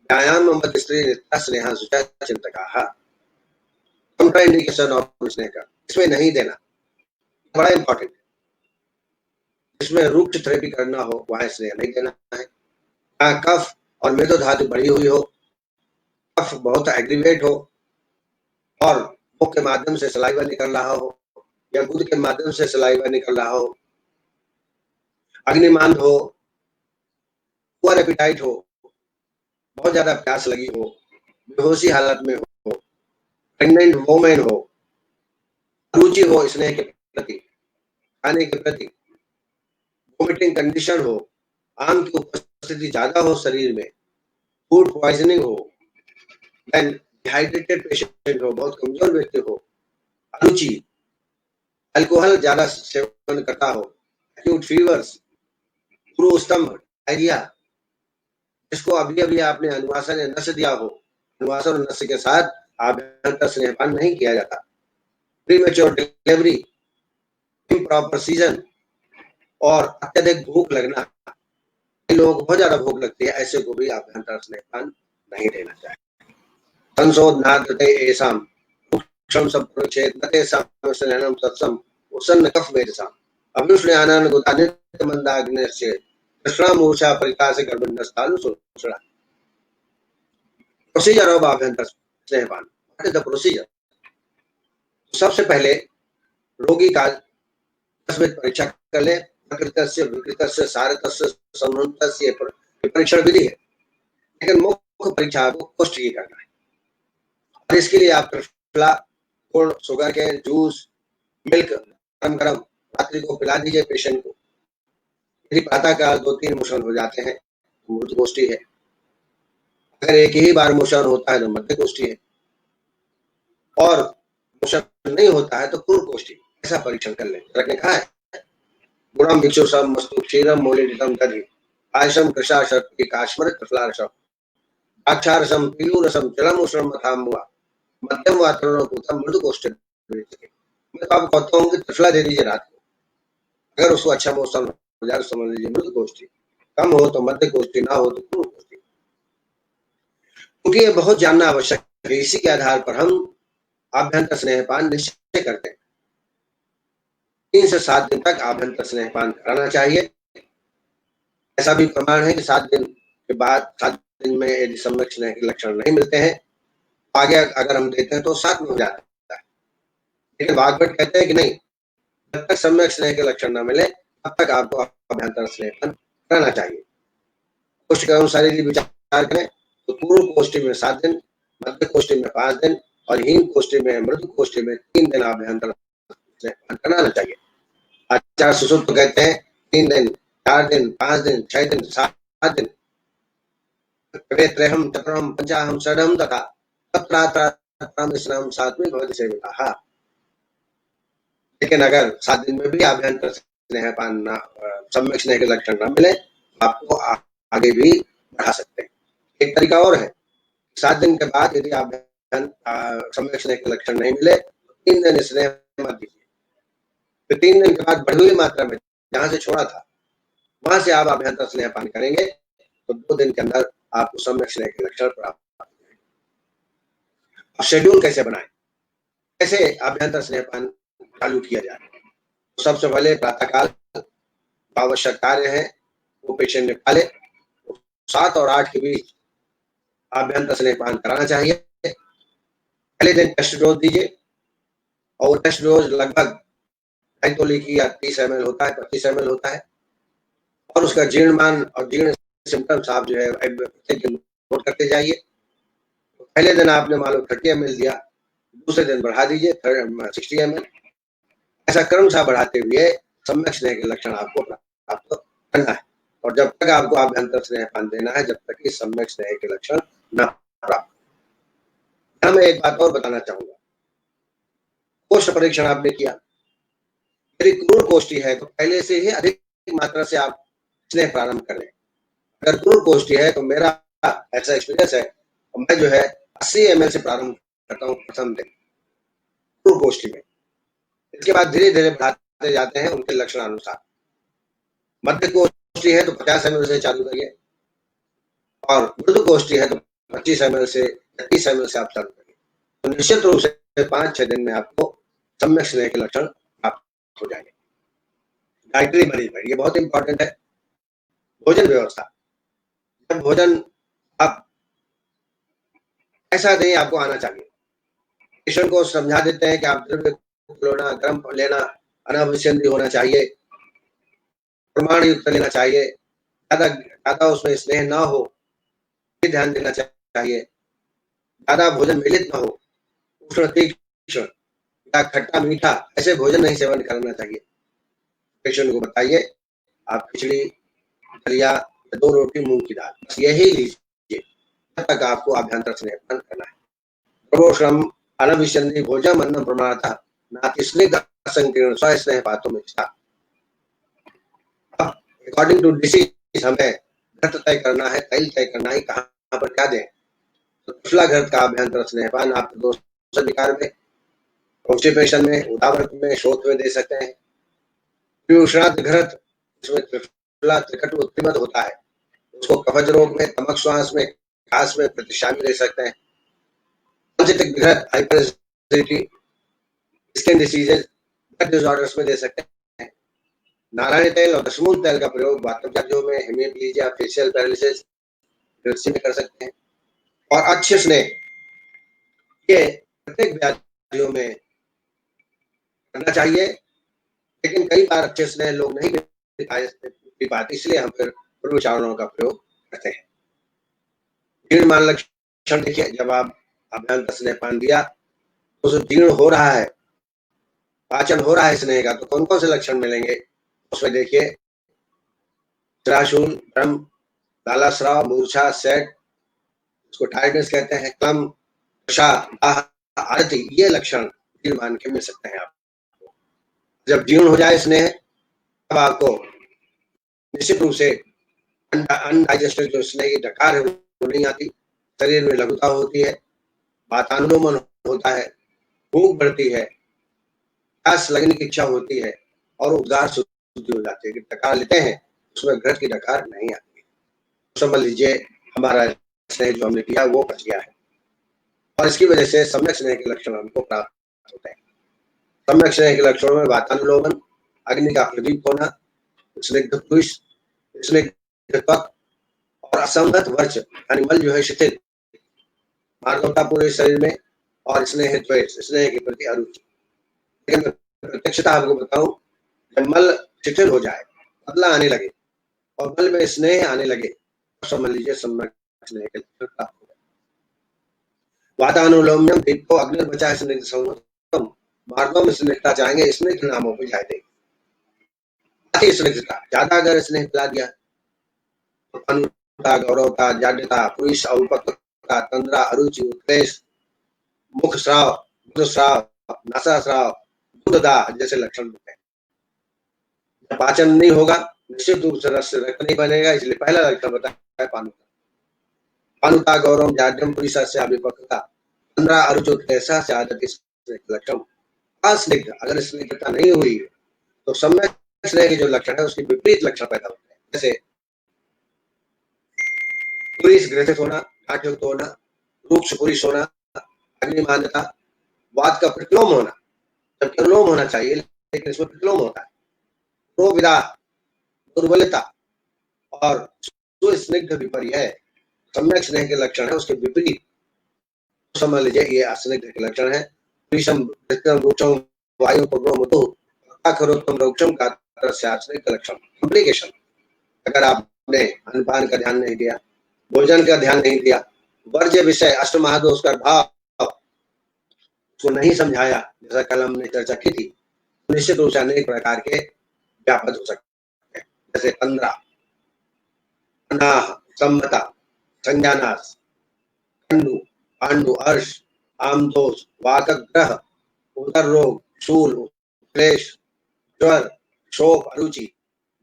व्यायाम मध्य स्त्री स्नेहा सुचा चिंतकाः। कंट्राइंडिकेशन ऑफ स्नेह का, इसमें नहीं देना, बड़ा इंपॉर्टेंट। इसमें रुक्ष थेरेपी करना हो वहां स्नेह नहीं देना है। जहाँ कफ और मेदो धातु बढ़ी हुई हो, कफ बहुत एग्रीवेट हो और मुख के माध्यम से सलाइवा निकल रहा हो या गुद के माध्यम से सलाइवा निकल रहा हो, अग्निमांद हो, पुअर एपिटाइट हो, बहुत ज्यादा प्यास लगी हो, बेहोशी हालत में हो, प्रेग्नेंट वोमेन हो, रुचि हो स्नेह के प्रति, खाने के प्रति, वोमिटिंग कंडीशन हो, आम की उपस्थिति ज्यादा हो शरीर में, फूड पॉइजनिंग हो, देन डिहाइड्रेटेड पेशेंट हो, बहुत कमजोर व्यक्ति हो, अरुचि, अल्कोहल ज्यादा सेवन करता हो, एक्यूट फीवर्स, गुरु स्तंभ, डायरिया, जिसको अभी अभी आपने अनुवासन या नस्य दिया हो, अनुवासन और नस्य के साथ आभ्यंतर स्नेहपान नहीं किया जाता, प्रीमेच्योर डिलीवरी, इम्प्रॉपर सीजन और अत्यधिक भूख लगना, लोगों को बहुत ज्यादा भूख लगती है, ऐसे को भी आभ्यंतर स्नेहपान नहीं देना चाहिए। संशोधनाद्रते एषां क्षम संप्रोक्षेत न तेषां स्नेहनं तत्सम उष्ण कफ वेदसाम् अभिष्णयानान गुदानित्य मंदाग्नेस्य कृष्णामूर्छा परिकाश गर्भण्यस्थान सुषुड़ा। प्रोसीजर ऑफ आभ्यंतर स्नेहपान, व्हाट इज द प्रोसीजर? सबसे पहले रोगी का 10 मिनट परीक्षा कर ले, प्रकृतस्य विकृतस्य सारतस्य संहतस्य परीक्षण विधि है, लेकिन मुख्य परीक्षा आपको कोष्ठ की करना है और इसके लिए आप त्रिफला, गुड़, शुगर के जूस, मिल्क गरम गरम रात्रि को पिला दीजिए पेशेंट को। यदि प्रातः काल 2-3 मोशन हो जाते हैं तो मृत गोष्ठी है, अगर एक ही बार मोशन होता है तो मध्य गोष्ठी है, और मोशन नहीं होता है तो पूर्व गोष्ठी। ऐसा परीक्षण कर लें। ने कहा है गुणम भिक्षुषम मस्तु क्षीरम मूलितम दधि आयशम कृषा शक्ति काश्मर त्रिफलारसम द्राक्षारसम पीयूरसम जलम उष्णम मथाम्बुआ मध्यम वातावरण मृदु गोष्ठी। मैं तो आपको कहता हूँ कि त्रिफला दे दीजिए रात को, अगर उसको अच्छा मौसम हो जाए समझ लीजिए मृदु गोष्ठी, कम हो तो मध्य गोष्ठी, ना हो तो पूर्व गोष्ठी। क्योंकि ये बहुत जानना आवश्यक है, इसी के आधार पर हम आभ्यंतर स्नेहपान निश्चय करते हैं। 3 से 7 दिन तक आभ्यंतर स्नेहपान कराना चाहिए। ऐसा भी प्रमाण है कि 7 दिन के बाद 7 दिन में यदि सम्यक स्नेह के लक्षण नहीं मिलते हैं, आगे अगर हम देते हैं तो 7 में हो जाता है। लेकिन भागवत कहते हैं कि नहीं, जब तक सम्यक स्नेह के लक्षण न मिले तब तक आपको आभ्यंतर स्नेहपान कराना चाहिए। कोष्ठ के अनुसार यदि विचार करें तो पूर्व कोष्ठी में 7 दिन, मध्य कोष्ठी में 5 दिन और हीन कोष्ठी में, मृदु कोष्ठी में 3 दिन आभ्यंतर स्नेहपान कराना चाहिए। आचार्य सुश्रुत तो कहते हैं 3 दिन, 4 दिन, 5 दिन, 6 दिन, 7 दिन। त्रयम चतुरम पंचाहम षडम तथा तत्रात्राम सात्विक भवति सेविताः। लेकिन अगर 7 दिन में भी आभ्यंतर स्नेहपान सम्यक स्नेह के लक्षण न मिले तो आपको आगे भी बढ़ा सकते हैं। एक तरीका और है, 7 दिन के बाद यदि आप सम्यक स्नेह के लक्षण नहीं मिले तो 3 दिन स्नेह मत दीजिए, फिर 3 दिन के बाद बढ़ी हुई मात्रा में जहां से छोड़ा था वहां से आप आभ्यंतर स्नेहपान करेंगे तो 2 दिन के अंदर आपको सम्यक स्नेह के लक्षण प्राप्त हो जाएंगे। अब शेड्यूल कैसे बनाएं, कैसे आभ्यंतर स्नेहपान चालू किया जाए? तो सबसे पहले प्रातःकाल आवश्यक कार्य है वो पेशेंट निपटा ले, 7 और 8 के बीच आभ्यंतर स्नेहपान कराना चाहिए। पहले दिन टेस्ट डोज दीजिए और टेस्ट डोज लगभग 2.5 तोले की या 30 ml होता है, 25 ml होता है, और उसका जीर्णमान और जीर्ण सिम्टम्स आप जो है नोट करते जाइए। पहले दिन आपने मान लो 30 ml दिया, दूसरे दिन बढ़ा दीजिए 60 ml, ऐसा क्रमशः बढ़ाते हुए सम्यक स्नेह के लक्षण आपको प्राप्त करना है। और जब तक आपको आभ्यंतर स्नेहपान देना है जब तक कि सम्यक स्नेह के लक्षण न प्राप्त। मैं एक बात और बताना चाहूंगा, कोष्ठ परीक्षण आपने किया, यदि क्रूर कोष्ठी है तो पहले से ही अधिक मात्रा से आप स्नेह प्रारंभ करें। अगर क्रूर कोष्ठी है तो मेरा ऐसा एक्सपीरियंस है, मैं जो है 80 ml से प्रारंभ करता हूँ प्रथम दिन क्रूर कोष्ठी में, इसके बाद धीरे धीरे बढ़ाते जाते हैं उनके लक्षण अनुसार। मध्य कोष्ठी है तो 50 ml से चालू करिए और मृदु कोष्ठी है तो 25 ml से 30 ml से आप चालू करिए, तो निश्चित रूप से 5-6 दिन में आपको सम्यक स्नेह के लक्षण प्राप्त हो जाएंगे। डाइटरी मैनेजमेंट ये बहुत इंपॉर्टेंट है। भोजन व्यवस्था, जब भोजन आप ऐसा नहीं आपको आना चाहिए, पेशेंट को समझा देते हैं कि आप द्रव्य लेना, गर्म लेना, अनावश्यक होना चाहिए, प्रमाण युक्त लेना चाहिए, ज्यादा उसमें स्नेह ना हो, ध्यान देना चाहिए। ज्यादा भोजन मिलित न हो, उष्ण तीक्ष्ण या खट्टा मीठा ऐसे भोजन नहीं सेवन करना चाहिए। पेशेंट को बताइए आप खिचड़ी, दलिया, 2 रोटी मूंग की दाल, बस यही लीजिए, तब तक आपको आभ्यंतर स्नेहपान करना है। प्रभोश्रम अनभिसंधि भोजम अन्न प्रमाणतः नातिस्निग्ध संकीर्ण स्वस्नेह पातों में था। अकॉर्डिंग टू डिसीज हमें घृत तय करना है, तैल तय करना है, कहाँ पर क्या दें। तो कुशला घृत का अभ्यंतर स्नेहपान आप दोष विकार में, कॉन्स्टिपेशन में, उदावरत में, शोथ में दे सकते हैं। उष्णात घृत इसमें त्रिफला त्रिकट उत्पन्न होता है, उसको कफज रोग में, तमक श्वास में, खास में, प्रतिशा में दे सकते हैं। पंचतिक घृत hyper acidity, skin diseases, blood disorders में दे सकते हैं। नारायण तेल और दशमूल तेल का प्रयोग वातव्याधियों में, हेमियोप्लीजिया, फेशियल पैरालिसिस में कर सकते हैं। और अच्छे स्नेह ये प्रत्येक व्याधियों में करना चाहिए, लेकिन कई बार अच्छे स्नेह लोग नहीं पी पाते, इसलिए हम फिर पूर्व चारणों का प्रयोग करते हैं। जीर्णमान लक्षण देखिए, जब आप अभ्यंतर स्नेहपान दिया तो जो जीर्ण हो रहा है, पाचन हो रहा है स्नेह का, तो कौन कौन से लक्षण मिलेंगे उसमें देखिए। त्राशूल, भ्रम, लाला स्राव, मूर्छा, सेट, उसको टायर्डनेस कहते हैं, क्लम, आरती, ये लक्षण जीर्ण के मिल सकते हैं आपको। जब जीर्ण हो जाए स्नेह, तब आपको निश्चित रूप से अनडाइजेस्टेड जो स्नेह की डकार है वो नहीं आती, शरीर में लघुता होती है, वातानुलोमन होता है, भूख बढ़ती है, प्यास लगने की इच्छा होती है और उद्गार शुद्धि हो जाती है। कि डकार लेते हैं उसमें घृत की डकार नहीं आती। समझ लीजिए हमारा स्नेह जो हमने किया वो बच गया है, और इसकी वजह से सम्यक स्नेह के लक्षण हमको प्राप्त होते हैं। सम्यक स्नेह के लक्षणों में वातानुलोमन, अग्नि का प्रदीप होना, स्निग्ध पुरुष, स्निग्ध त्वक और असंगत वर्च यानी मल जो है शिथिल, मार्गवता पूरे शरीर में, और स्नेह द्वेष, स्नेह के प्रति अरुचि। लेकिन प्रत्यक्षता आपको बताऊं, जब मल शिथिल हो जाए, बदला आने लगे और मल में स्नेह आने लगे, तो समझ लीजिए सम्यक स्नेह के लक्षण प्राप्त हो गए। वातानुलोम्यम दीपो अग्निर्वचा स्निग्ध संवत्सरम, मार्गों में स्निग्धता चाहेंगे, स्निग्ध नामों पे जाए देंगे। स्निग्धता ज्यादा अगर स्नेह पिला दिया तो अनुता, गौरवता, जाड्यता, पुरुष औपक्वता, तंद्रा, अरुचि, उत्प्रेष, मुख स्राव, बुध स्राव, नासा स्राव, दूधदाह जैसे लक्षण होते हैं। पाचन नहीं होगा, निश्चित रूप से रक्त नहीं बनेगा, इसलिए पहला लक्षण बताया पानुता। पानुता, गौरव, जाड्यम, पुरुषस्य अभिपक्वता, तंद्रा, अरुचि, उत्प्रेषा से आदत लक्षण। अस्निग्ध अगर स्निग्धता नहीं हुई तो सम्यक स्नेह के जो लक्षण है उसके विपरीत लक्षण पैदा होते हैं, जैसे पुरुष ग्रसित होना, घाटयुक्त होना, रूक्ष पुरुष होना, अग्निमान्यता, वात का प्रतिलोम होना, जबकि अनुलोम होना चाहिए लेकिन इसमें प्रतिलोम होता है, रोविदा, दुर्बलता और सुस्निग्ध विपर्य सम्यक स्नेह के लक्षण है, उसके विपरीत समझ लीजिए ये अस्निग्ध के लक्षण है। वायु रोक्षम का लक्षण कॉम्प्लिकेशन। अगर आपने अन्नपान का ध्यान नहीं दिया, भोजन का ध्यान नहीं दिया, वर्ज्य विषय अष्टमहादोष का भाव को नहीं समझाया, जैसा कल हमने चर्चा की थी, निश्चित रूप से अनेक प्रकार के व्यापक हो सकते हैं, जैसे तंद्रा, अनाह, सम्मता, संज्ञानाश, कंडु, पांडु, अर्श, आमदोष, वातग्रह, उदर रोग, शूल, क्लेश, ज्वर, शोक, अरुचि,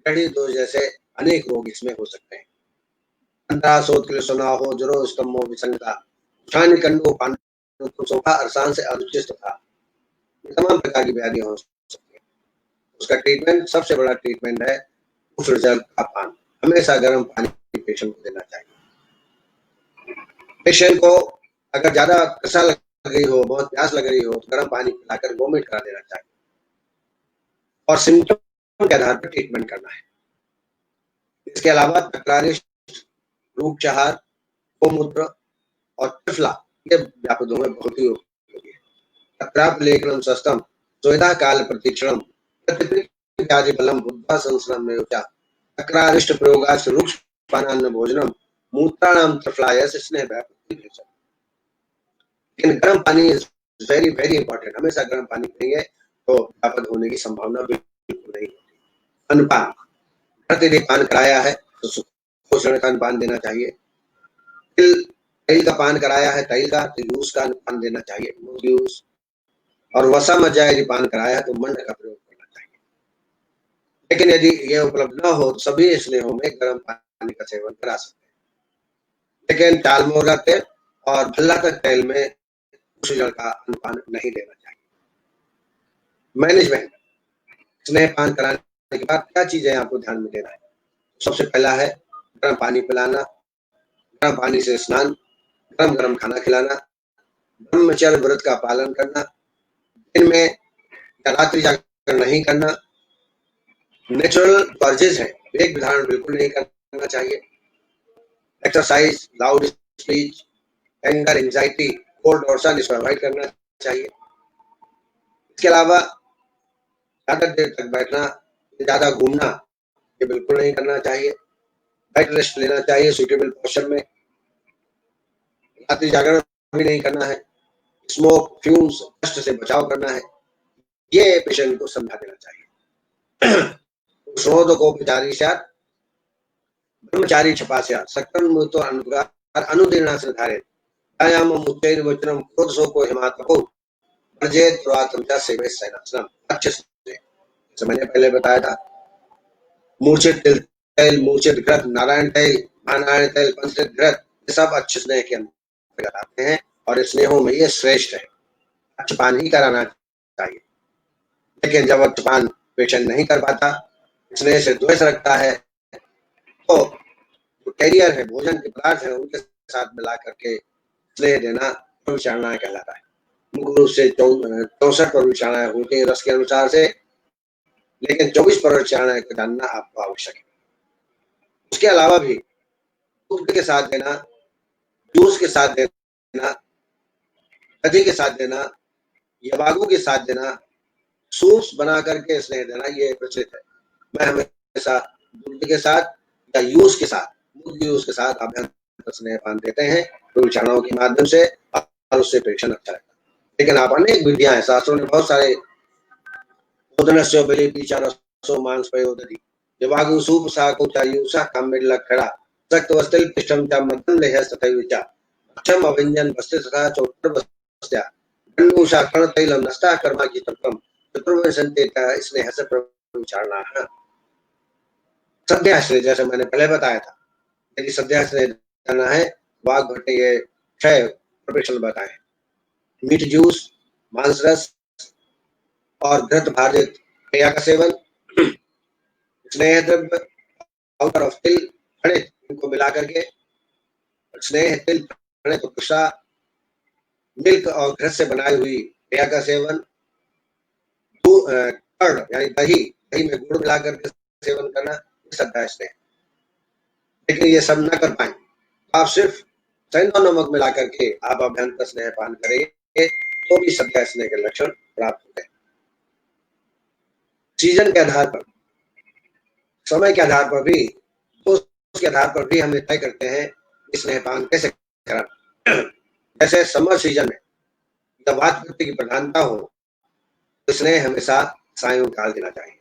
गढ़ी दोष जैसे अनेक रोग इसमें हो सकते हैं। शोध के लिए सुना हो, जरो स्तंभो विसंगता, कंडो, पांडु, सोफा, अरसान से अरुचित था, तमाम प्रकार की व्याधियां हो सकती है। उसका ट्रीटमेंट, सबसे बड़ा ट्रीटमेंट है उष्ण जल का पान, हमेशा गर्म पानी पेशेंट को देना चाहिए। पेशेंट को अगर ज्यादा प्यासा लग रही हो, बहुत प्यास लग रही हो, तो गर्म पानी पिलाकर वोमिट करा देना चाहिए, और सिम्टम के आधार पर ट्रीटमेंट करना है। इसके अलावा तकरारिष्ट, रूपचहार, गोमूत्र और त्रिफला ये व्यापकों में बहुत ही उपयोगी है। तक्राप लेखनम सस्तम, सुविधा काल प्रतीक्षणम, प्रतिव्याधि बलम बुद्धा संस्रम में उचा, तक्रारिष्ट प्रयोगास रूक्ष पानान्न भोजनम, मूत्राणाम त्रिफलायस स्नेह व्यापक। लेकिन गर्म पानी इज वेरी वेरी इंपॉर्टेंट। हमेशा गर्म पानी पिएंगे तो व्यापक होने की संभावना बिल्कुल नहीं होती। अनपान, प्रतिदिन पान कराया है तो सुपोषण का अनपान देना चाहिए। तेल का पान कराया है, तेल का, तो यूज का पान देना चाहिए, यूज। और वसा मज्जा यदि पान कराया है तो मंड का प्रयोग करना चाहिए। लेकिन यदि यह उपलब्ध न हो तो सभी स्नेहों में गर्म पानी का सेवन करा सकते हैं। लेकिन चाल मोरगा तेल और भल्ला का तेल में उसी जल का अनपान नहीं लेना चाहिए। मैनेजमेंट, स्नेह पान कराने के बाद क्या चीजें आपको ध्यान में देना है? सबसे पहला है गर्म पानी पिलाना, गर्म पानी से स्नान, गरम गरम खाना खिलाना, ब्रह्मचर्य व्रत का पालन करना, दिन में या रात्रि जागरण नहीं करना, नेचुरल वर्जेज है वेग विधारण बिल्कुल नहीं करना चाहिए, exercise, loud speech, anger, anxiety, cold और सन इसको अवॉइड करना चाहिए। इसके अलावा ज्यादा देर तक बैठना, ज्यादा घूमना ये बिल्कुल नहीं करना चाहिए। बेड रेस्ट लेना चाहिए सुटेबल पोर्शन में। रात्रि जागरण भी नहीं करना है। स्मोक, फ्यूम्स, डस्ट से बचाव करना है। ये पेशेंट को समझा देना चाहिए। श्रोतकोपचारी स्यात्, ब्रह्मचारी छपास्यात्, सक्तन्मुतो अनुग्रहात् अनुदीर्णास्य धारेत्, व्यायामं मुच्चैर्वचनं क्रोधशोको हिमात्मको, वर्जेत् प्रवातं च सेवेत् शयनासनम्। अच्छे से, जैसे मैंने पहले बताया था, मूर्छित तेल, मूर्छित घृत, नारायण तेल, महानारायण तेल, पंचतीर्थ घृत, ये सब अच्छे स्नेह के अंतर्गत आते हैं और स्नेहों में ये श्रेष्ठ है। अच्छपान ही कराना चाहिए। लेकिन जब अच्छपान पेशेंट नहीं कर पाता, स्नेह से द्वेष रखता है, तो जो कैरियर है, भोजन के पदार्थ है, उनके साथ मिला करके स्नेह देना प्रविचारणाएं कहलाता है। मुख्य रूप से 64 प्रविचारणाएं होती है रस के अनुसार से, लेकिन 24 प्रविचारणाएं को जानना आपको आवश्यक है। उसके अलावा भी दूध के साथ देना, जूस के साथ देना, दही के साथ देना, यवागु के साथ देना, सूप्स बना करके स्नेह देना, ये प्रचलित है। मैं हमेशा दूध के साथ या यूज के साथ, दूध यूज के साथ अभ्यंतर स्नेह पान देते हैं प्रविचारणाओं के माध्यम से, और उससे पेशेंट अच्छा लगता है। लेकिन आप अनेक विधियां हैं, शास्त्रों ने बहुत सारे उदनस्यो बलि पीचारसो मांस पयोदधि, यवागु सूप साको चायुषा कामिलखड़ा, सक्त वस्तिल पिष्टम च मदन लेहस तथैविचा, अच्छम अभिंजन वस्ति तथा चौत्र वस्त्या, गन्नुषा कर्ण तैलम नष्टा कर्मा की तत्वम, चतुर्विंशति का स्नेह से प्रविचारणा है। सद्याश्रय, जैसे मैंने पहले बताया था, यदि सद्याश्रय देना है, वाघ भट्टे ये 6 प्रिपरेशन बताए, मीट जूस, मांस रस और घृत भाजित पेय का सेवन, स्नेह द्रव्य, पाउडर ऑफ तिल, खड़ित, इनको मिला करके स्नेह तिल खड़ित उत्कृष्टा, मिल्क और घृत से बनाई हुई पेय का सेवन, कर्ड यानी दही, दही में गुड़ मिला करके सेवन करना, सद्या स्नेह। लेकिन ये सब न कर पाए, आप सिर्फ सैंधव नमक मिला करके आप अभ्यंतर स्नेह पान करेंगे तो भी सद्या स्नेह के लक्षण प्राप्त होते हैं। सीजन के आधार पर, समय के आधार पर भी, उसके आधार पर भी हम तय करते हैं स्नेह पान कैसे करना। जैसे समर सीजन में जब वात पित्त की प्रधानता हो तो स्नेह हमेशा सायंकाल देना चाहिए।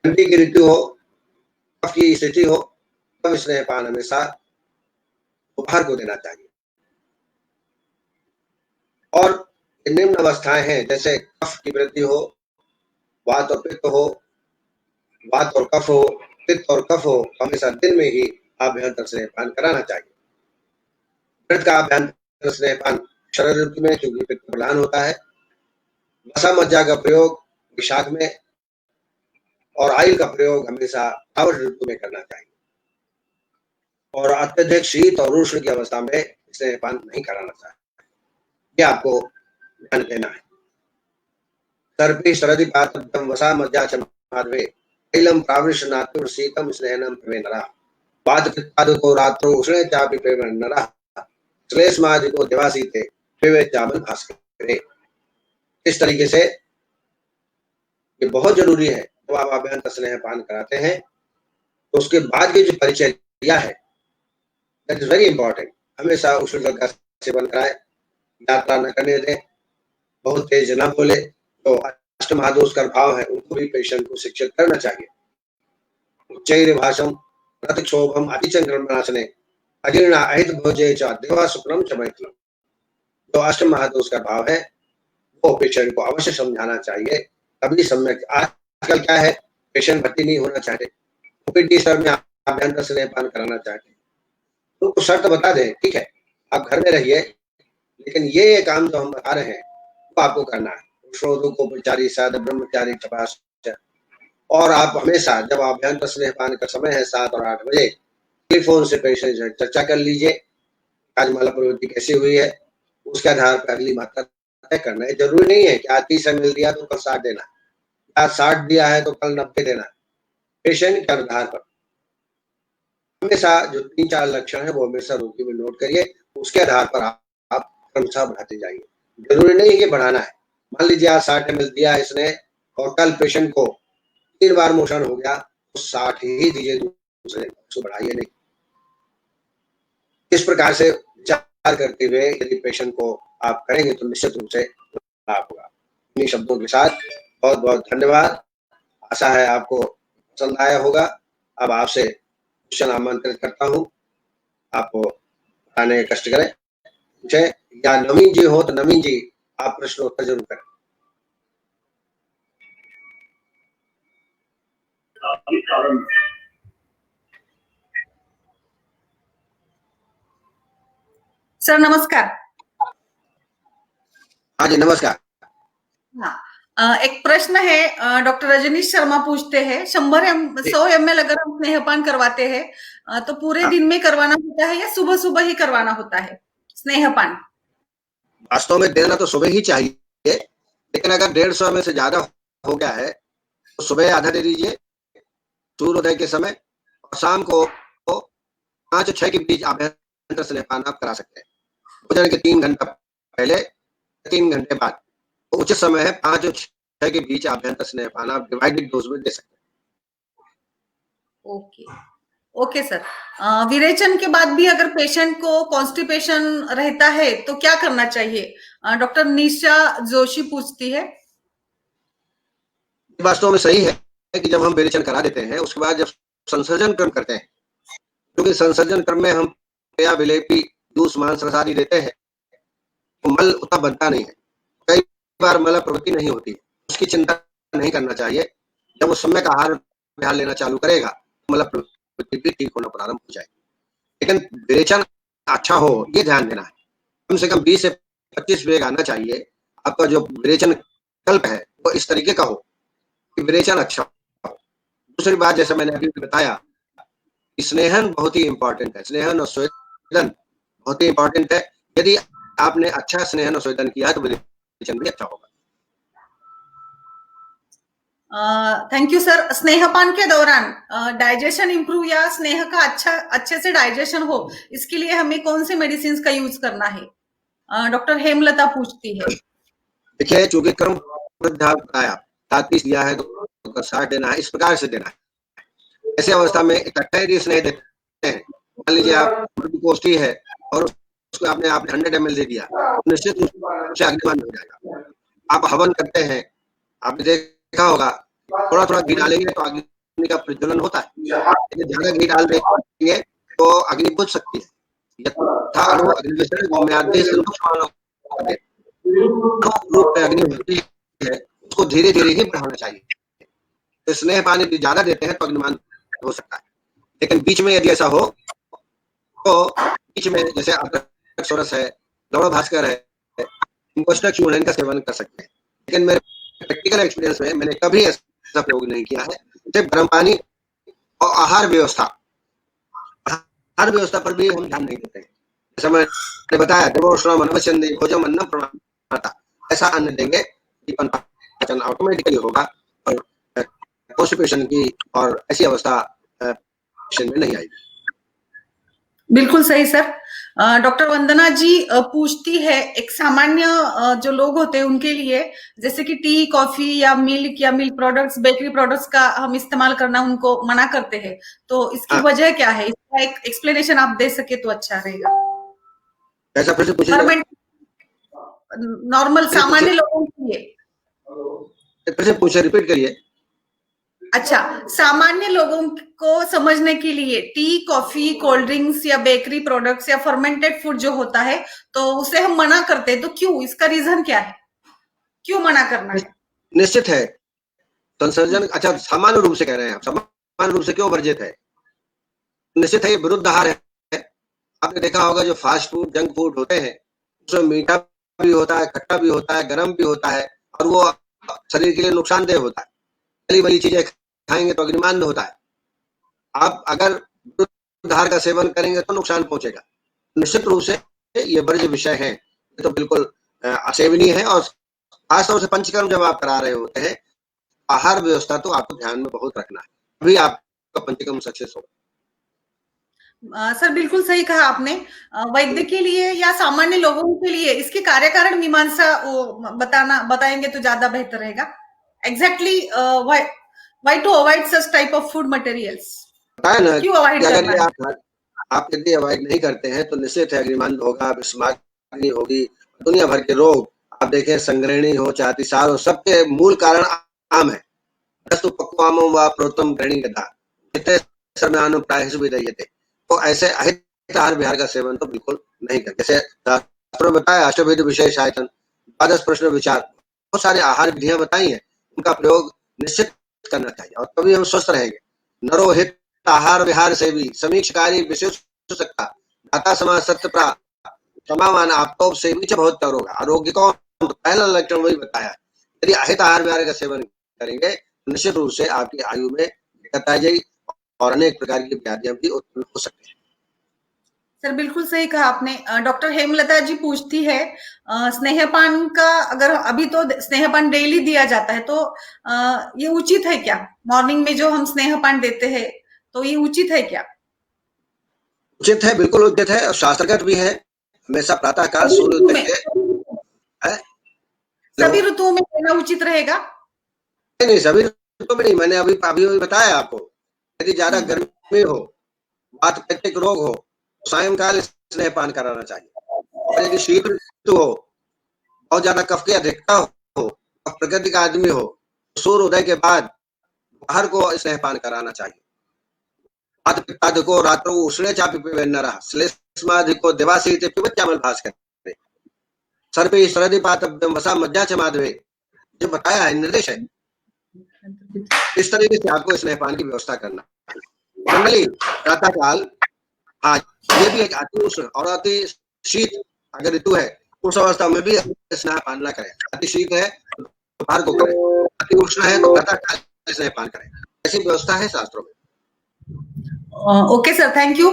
ठंडी की ऋतु हो, कफ की स्थिति हो, तब स्नेह पान हमेशा दोपहर को देना चाहिए। और निम्न अवस्थाएं हैं, जैसे कफ की वृद्धि हो, वात और पित्त हो, वात और कफ हो, पित्त और कफ हो, हमेशा दिन में ही अभ्यंतर स्नेह पान कराना चाहिए। घृत का अभ्यंतर स्नेह पान शरद ऋतु में, क्योंकि पित्त प्रधान होता है। वसा मज्जा का प्रयोग विशाख में, और आयल का प्रयोग हमेशा श्रावण ऋतु में करना चाहिए। और अत्यधिक शीत और उष्ण की अवस्था में स्नेह पान नहीं कराना चाहिए, ये आपको ध्यान देना है। सर्पी शरदि पात्रम वसा मज्जा च माधवे, तैलम प्रावृष्णातुर शीतम स्नेहनम प्रेमे नरः, वात पित्तादिको रात्रो उष्णे चापि प्रेमे नरः, श्लेष्मादिको देवासीते प्रेमे चामन भास्करे। इस तरीके से ये बहुत जरूरी है। जब आप अभ्यंतर स्नेह पान कराते हैं तो उसके बाद की जो परिचर्या है, दैट इज वेरी इंपॉर्टेंट। हमेशा उष्ण जल का सेवन कराएं, यात्रा न करने दें, बहुत तेज न बोले। तो अष्टमहादोष का भाव है, उनको भी पेशेंट को शिक्षित करना चाहिए। उच्चैर भाषम प्रतिक्षोभम अतिचंक्रमणासने अजीर्णा अहित भोजे च देवा शुक्लम च मैथिलम। जो अष्ट महादोष का भाव है वो पेशेंट को अवश्य समझाना चाहिए, तभी सम्यक। आजकल क्या है, पेशेंट भर्ती नहीं होना चाहते, ओपीडी स्तर में अभ्यंतर स्नेहपान कराना चाहते, तो उनको शर्त बता दें, ठीक है आप घर में रहिए, लेकिन ये काम जो हम बता रहे हैं वो आपको करना है। पुरुषोदकोपचारी साध ब्रह्मचारी तपास। और आप हमेशा जब अभ्यंतर स्नेहपान का समय है 7 और 8 बजे, टेलीफोन से पेशेंट से चर्चा कर लीजिए, आज माला प्रवृत्ति कैसी हुई है, उसके आधार पर अगली मात्रा तय करना है। जरूरी नहीं है कि आज 30 ml दिया तो कल 60 देना, आज 60 दिया है तो कल 90 देना। पेशेंट के आधार पर हमेशा जो 3-4 लक्षण है वो हमेशा रोगी में नोट करिए, उसके आधार पर आप क्रमशः बढ़ाते जाइए। जरूरी नहीं है कि बढ़ाना है। मान लीजिए आज 60 ml दिया है इसने और कल पेशेंट को 3 बार मोशन हो गया तो 60 ही दीजिए, दूसरे उसको बढ़ाइए नहीं। इस प्रकार से विचार करते हुए यदि पेशेंट को आप करेंगे तो निश्चित रूप से लाभ होगा। इन्हीं शब्दों के साथ बहुत बहुत धन्यवाद। आशा है आपको पसंद आया होगा। अब आपसे क्वेश्चन आमंत्रित करता हूँ, आपको बताने का कष्ट करें मुझे, या नवीन जी हो तो नवीन जी आप प्रश्नोत्तर जरूर करें। सर नमस्कार। हाँ जी नमस्कार। हाँ, एक प्रश्न है, डॉक्टर रजनीश शर्मा पूछते हैं, 100 ml अगर हम स्नेहपान करवाते हैं तो पूरे दिन में करवाना होता है या सुबह सुबह ही करवाना होता है स्नेहपान? वास्तव में देना तो सुबह ही चाहिए, लेकिन अगर 150 ml से ज्यादा हो गया है तो सुबह आधा दे दीजिए सूर्योदय के समय, और शाम को 5 और 6 के बीच अभ्यंतर स्नेहपान आप करा सकते हैं। भोजन के 3 घंटा पहले, 3 घंटे बाद तो उचित समय है 5 और 6 के बीच अभ्यंतर स्नेहपान आप डिवाइडेड डोज में दे सकते हैं। Okay okay sir. विरेचन के बाद भी अगर पेशेंट को कॉन्स्टिपेशन रहता है तो क्या करना चाहिए? डॉक्टर निशा जोशी पूछती है। वास्तव में सही है कि जब हम विरेचन करा देते हैं उसके बाद जब संसर्जन क्रम करते हैं, क्योंकि संसर्जन क्रम में हम पेया विलेपी जूस मांस रस आदि देते हैं तो मल उतना बनता नहीं है, कई बार मल प्रवृत्ति नहीं होती, उसकी चिंता नहीं करना चाहिए। जब उस समय का आहार विहार लेना चालू करेगा मल प्रवृत्ति भी ठीक होना प्रारंभ हो जाएगी। लेकिन विरेचन अच्छा हो ये ध्यान देना है, कम से कम 20 से 25 वेग आना चाहिए। आपका जो विरेचन कल्प है वो इस तरीके का हो कि विरेचन अच्छा हो। दूसरी बात, जैसे मैंने अभी बताया, स्नेहन बहुत ही इंपॉर्टेंट है, स्नेहन और स्वेदन बहुत ही इंपॉर्टेंट है। यदि आपने अच्छा स्नेहन और स्वेदन किया तो विरेचन भी अच्छा होगा। Thank you sir. स्नेहपान के दौरान डाइजेशन इंप्रूव या स्नेह का अच्छे से डाइजेशन हो, इसके लिए हमें कौन से मेडिसिन का यूज करना है? डॉक्टर हेमलता पूछती है। देखिए, चूंकि क्रम बताया 30 दिया है तो 60 देना है, इस प्रकार से देना है। ऐसे अवस्था में इकट्ठा यदि स्नेह देते हैं, मान लीजिए आप कोष्ठी है और उसको आपने 100 ml दे दिया, निश्चित रूप से अग्निमान हो जाएगा। आप हवन करते हैं, आपने देखा होगा थोड़ा थोड़ा घी डालेंगे तो अग्नि का प्रज्वलन होता है, लेकिन ज्यादा घी डाल देंगे तो अग्नि बुझ सकती है। रूप में अग्नि होती है, उसको धीरे धीरे ही बढ़ाना चाहिए। तो स्नेह पानी ज्यादा देते हैं तो अग्निमान हो सकता है, लेकिन बीच में यदि ऐसा हो तो बीच में जैसे सोरस है, लौड़ा भास्कर है, चूर्ण का सेवन कर सकते हैं। लेकिन मेरे प्रैक्टिकल एक्सपीरियंस में मैंने कभी ऐसा प्रयोग नहीं किया है। सिर्फ गर्म पानी और आहार व्यवस्था पर भी हम ध्यान नहीं देते हैं। जैसे मैंने बताया भोजन अन्नम प्रमाता, ऐसा अन्न देंगे कि पाचन ऑटोमेटिकली होगा और कॉन्स्टिपेशन की और ऐसी अवस्था पेशेंट में नहीं आएगी। बिल्कुल सही सर। डॉक्टर वंदना जी पूछती है, एक सामान्य जो लोग होते हैं उनके लिए, जैसे कि टी कॉफी या मिल्क प्रोडक्ट्स, बेकरी प्रोडक्ट्स का हम इस्तेमाल करना उनको मना करते हैं, तो इसकी वजह क्या है? इसका एक एक्सप्लेनेशन आप दे सके तो अच्छा रहेगा। ऐसा फिर से पूछिए। नॉर्मल सामान्य लोगों के लिए? फिर से पूछे, रिपीट करिए। अच्छा, सामान्य लोगों को समझने के लिए टी, कॉफी, कोल्ड ड्रिंक्स या बेकरी प्रोडक्ट्स या फर्मेंटेड फूड जो होता है तो उसे हम मना करते हैं, तो क्यों? इसका रीजन क्या है? क्यों मना करना है? निश्चित है संसर्जन, अच्छा सामान्य रूप से कह रहे हैं आप, सामान्य रूप से क्यों वर्जित है? निश्चित है ये विरुद्ध आहार है। आपने देखा होगा जो फास्ट फूड, जंक फूड होते हैं उसमें मीठा भी होता है, खट्टा भी होता है, गर्म भी होता है, और वो शरीर के लिए नुकसानदेह होता है। तली वाली चीजें खाएंगे तो अग्निमांद होता है। आप अगर विरुद्ध आहार का सेवन करेंगे तो नुकसान पहुंचेगा। निश्चित रूप से ये वर्ज्य विषय है, ये तो बिल्कुल असेवनीय है। और खासतौर से पंचकर्म जब आप करा रहे होते हैं, आहार व्यवस्था तो आपको ध्यान में बहुत रखना है, अभी आपका पंचकर्म सक्सेस होगा। सर बिल्कुल सही कहा आपने। वैद्य के लिए या सामान्य लोगों के लिए इसके कार्य कारण मीमांसा बताएंगे तो ज्यादा बेहतर रहेगा। Exactly why to avoid such type of food materials? बताया ना, क्यों अवॉइड करना है? आप यदि अवॉइड नहीं करते हैं तो निश्चित है अग्निमांद होगा, विस्माग्नि होगी, दुनिया भर के रोग आप देखें, संग्रहणी हो, अतिसार हो, सबके मूल कारण आम है। अस्तु पक्वामो वा प्रोतम ग्रहणी गता इतने सर्वनानु प्रायः विदयते। तो ऐसे अहित आहार विहार का सेवन तो बिल्कुल नहीं करते। जैसे शास्त्रों में बताया अष्टविध विशेष आयतन, 12 प्रश्न विचार, बहुत सारे आहार विधियां बताई हैं, उनका प्रयोग निश्चित करना चाहिए और तभी हम स्वस्थ रहेंगे। नरोहित आहार विहार से भी समीक्षकारी विशेष सकता दाता समाज सत्य प्रा समामान आपको से भी बहुत होगा। आरोग्य को पहला लक्षण वही बताया। यदि अहित आहार विहार का सेवन करेंगे निश्चित रूप से आपकी आयु में दिक्कत आ जाएगी और अनेक प्रकार की व्याधियां भी उत्पन्न हो सकती हैं। सर बिल्कुल सही कहा आपने। डॉक्टर हेमलता जी पूछती है स्नेहपान का, अगर अभी तो स्नेहपान डेली दिया जाता है तो ये उचित है क्या? मॉर्निंग में जो हम स्नेहपान देते हैं तो ये उचित है क्या? उचित है, बिल्कुल उचित है और शास्त्रगत भी है। हमेशा प्रातः काल सूर्य सभी ऋतुओं में देना उचित रहेगा? नहीं, सभी ऋतुओं में नहीं। मैंने अभी बताया आपको, यदि ज्यादा गर्मी हो, वातपित्तिक रोग हो, सायंकाल स्नेहपान कराना चाहिए। और यदि शीत ऋतु हो, बहुत ज्यादा कफ की अधिकता हो, प्रकृति का आदमी हो, सूर्य उदय के बाद बाहर को स्नेहपान कराना चाहिए। वातपित्तादिको रात्रौ उष्णे चापि पिबेन्नरः श्लेष्मादिको देवासीते पिबत्यामल भास्कर सर्वे सरदि पातव्यम वसा मज्जा च माधवे, जो बताया है निर्देश है। इस तरीके से आपको स्नेहपान की व्यवस्था करना। मंडली प्रातः काल, हाँ ये भी एक अति उष्ण और अति शीत अगर ऋतु है उस अवस्था में भी स्नेहपान न करें। अति शीत है तो दोपहर को करें, अति उष्ण है तो प्रातः काल स्नेहपान करें। ऐसी व्यवस्था है शास्त्रों में। Okay sir, thank you.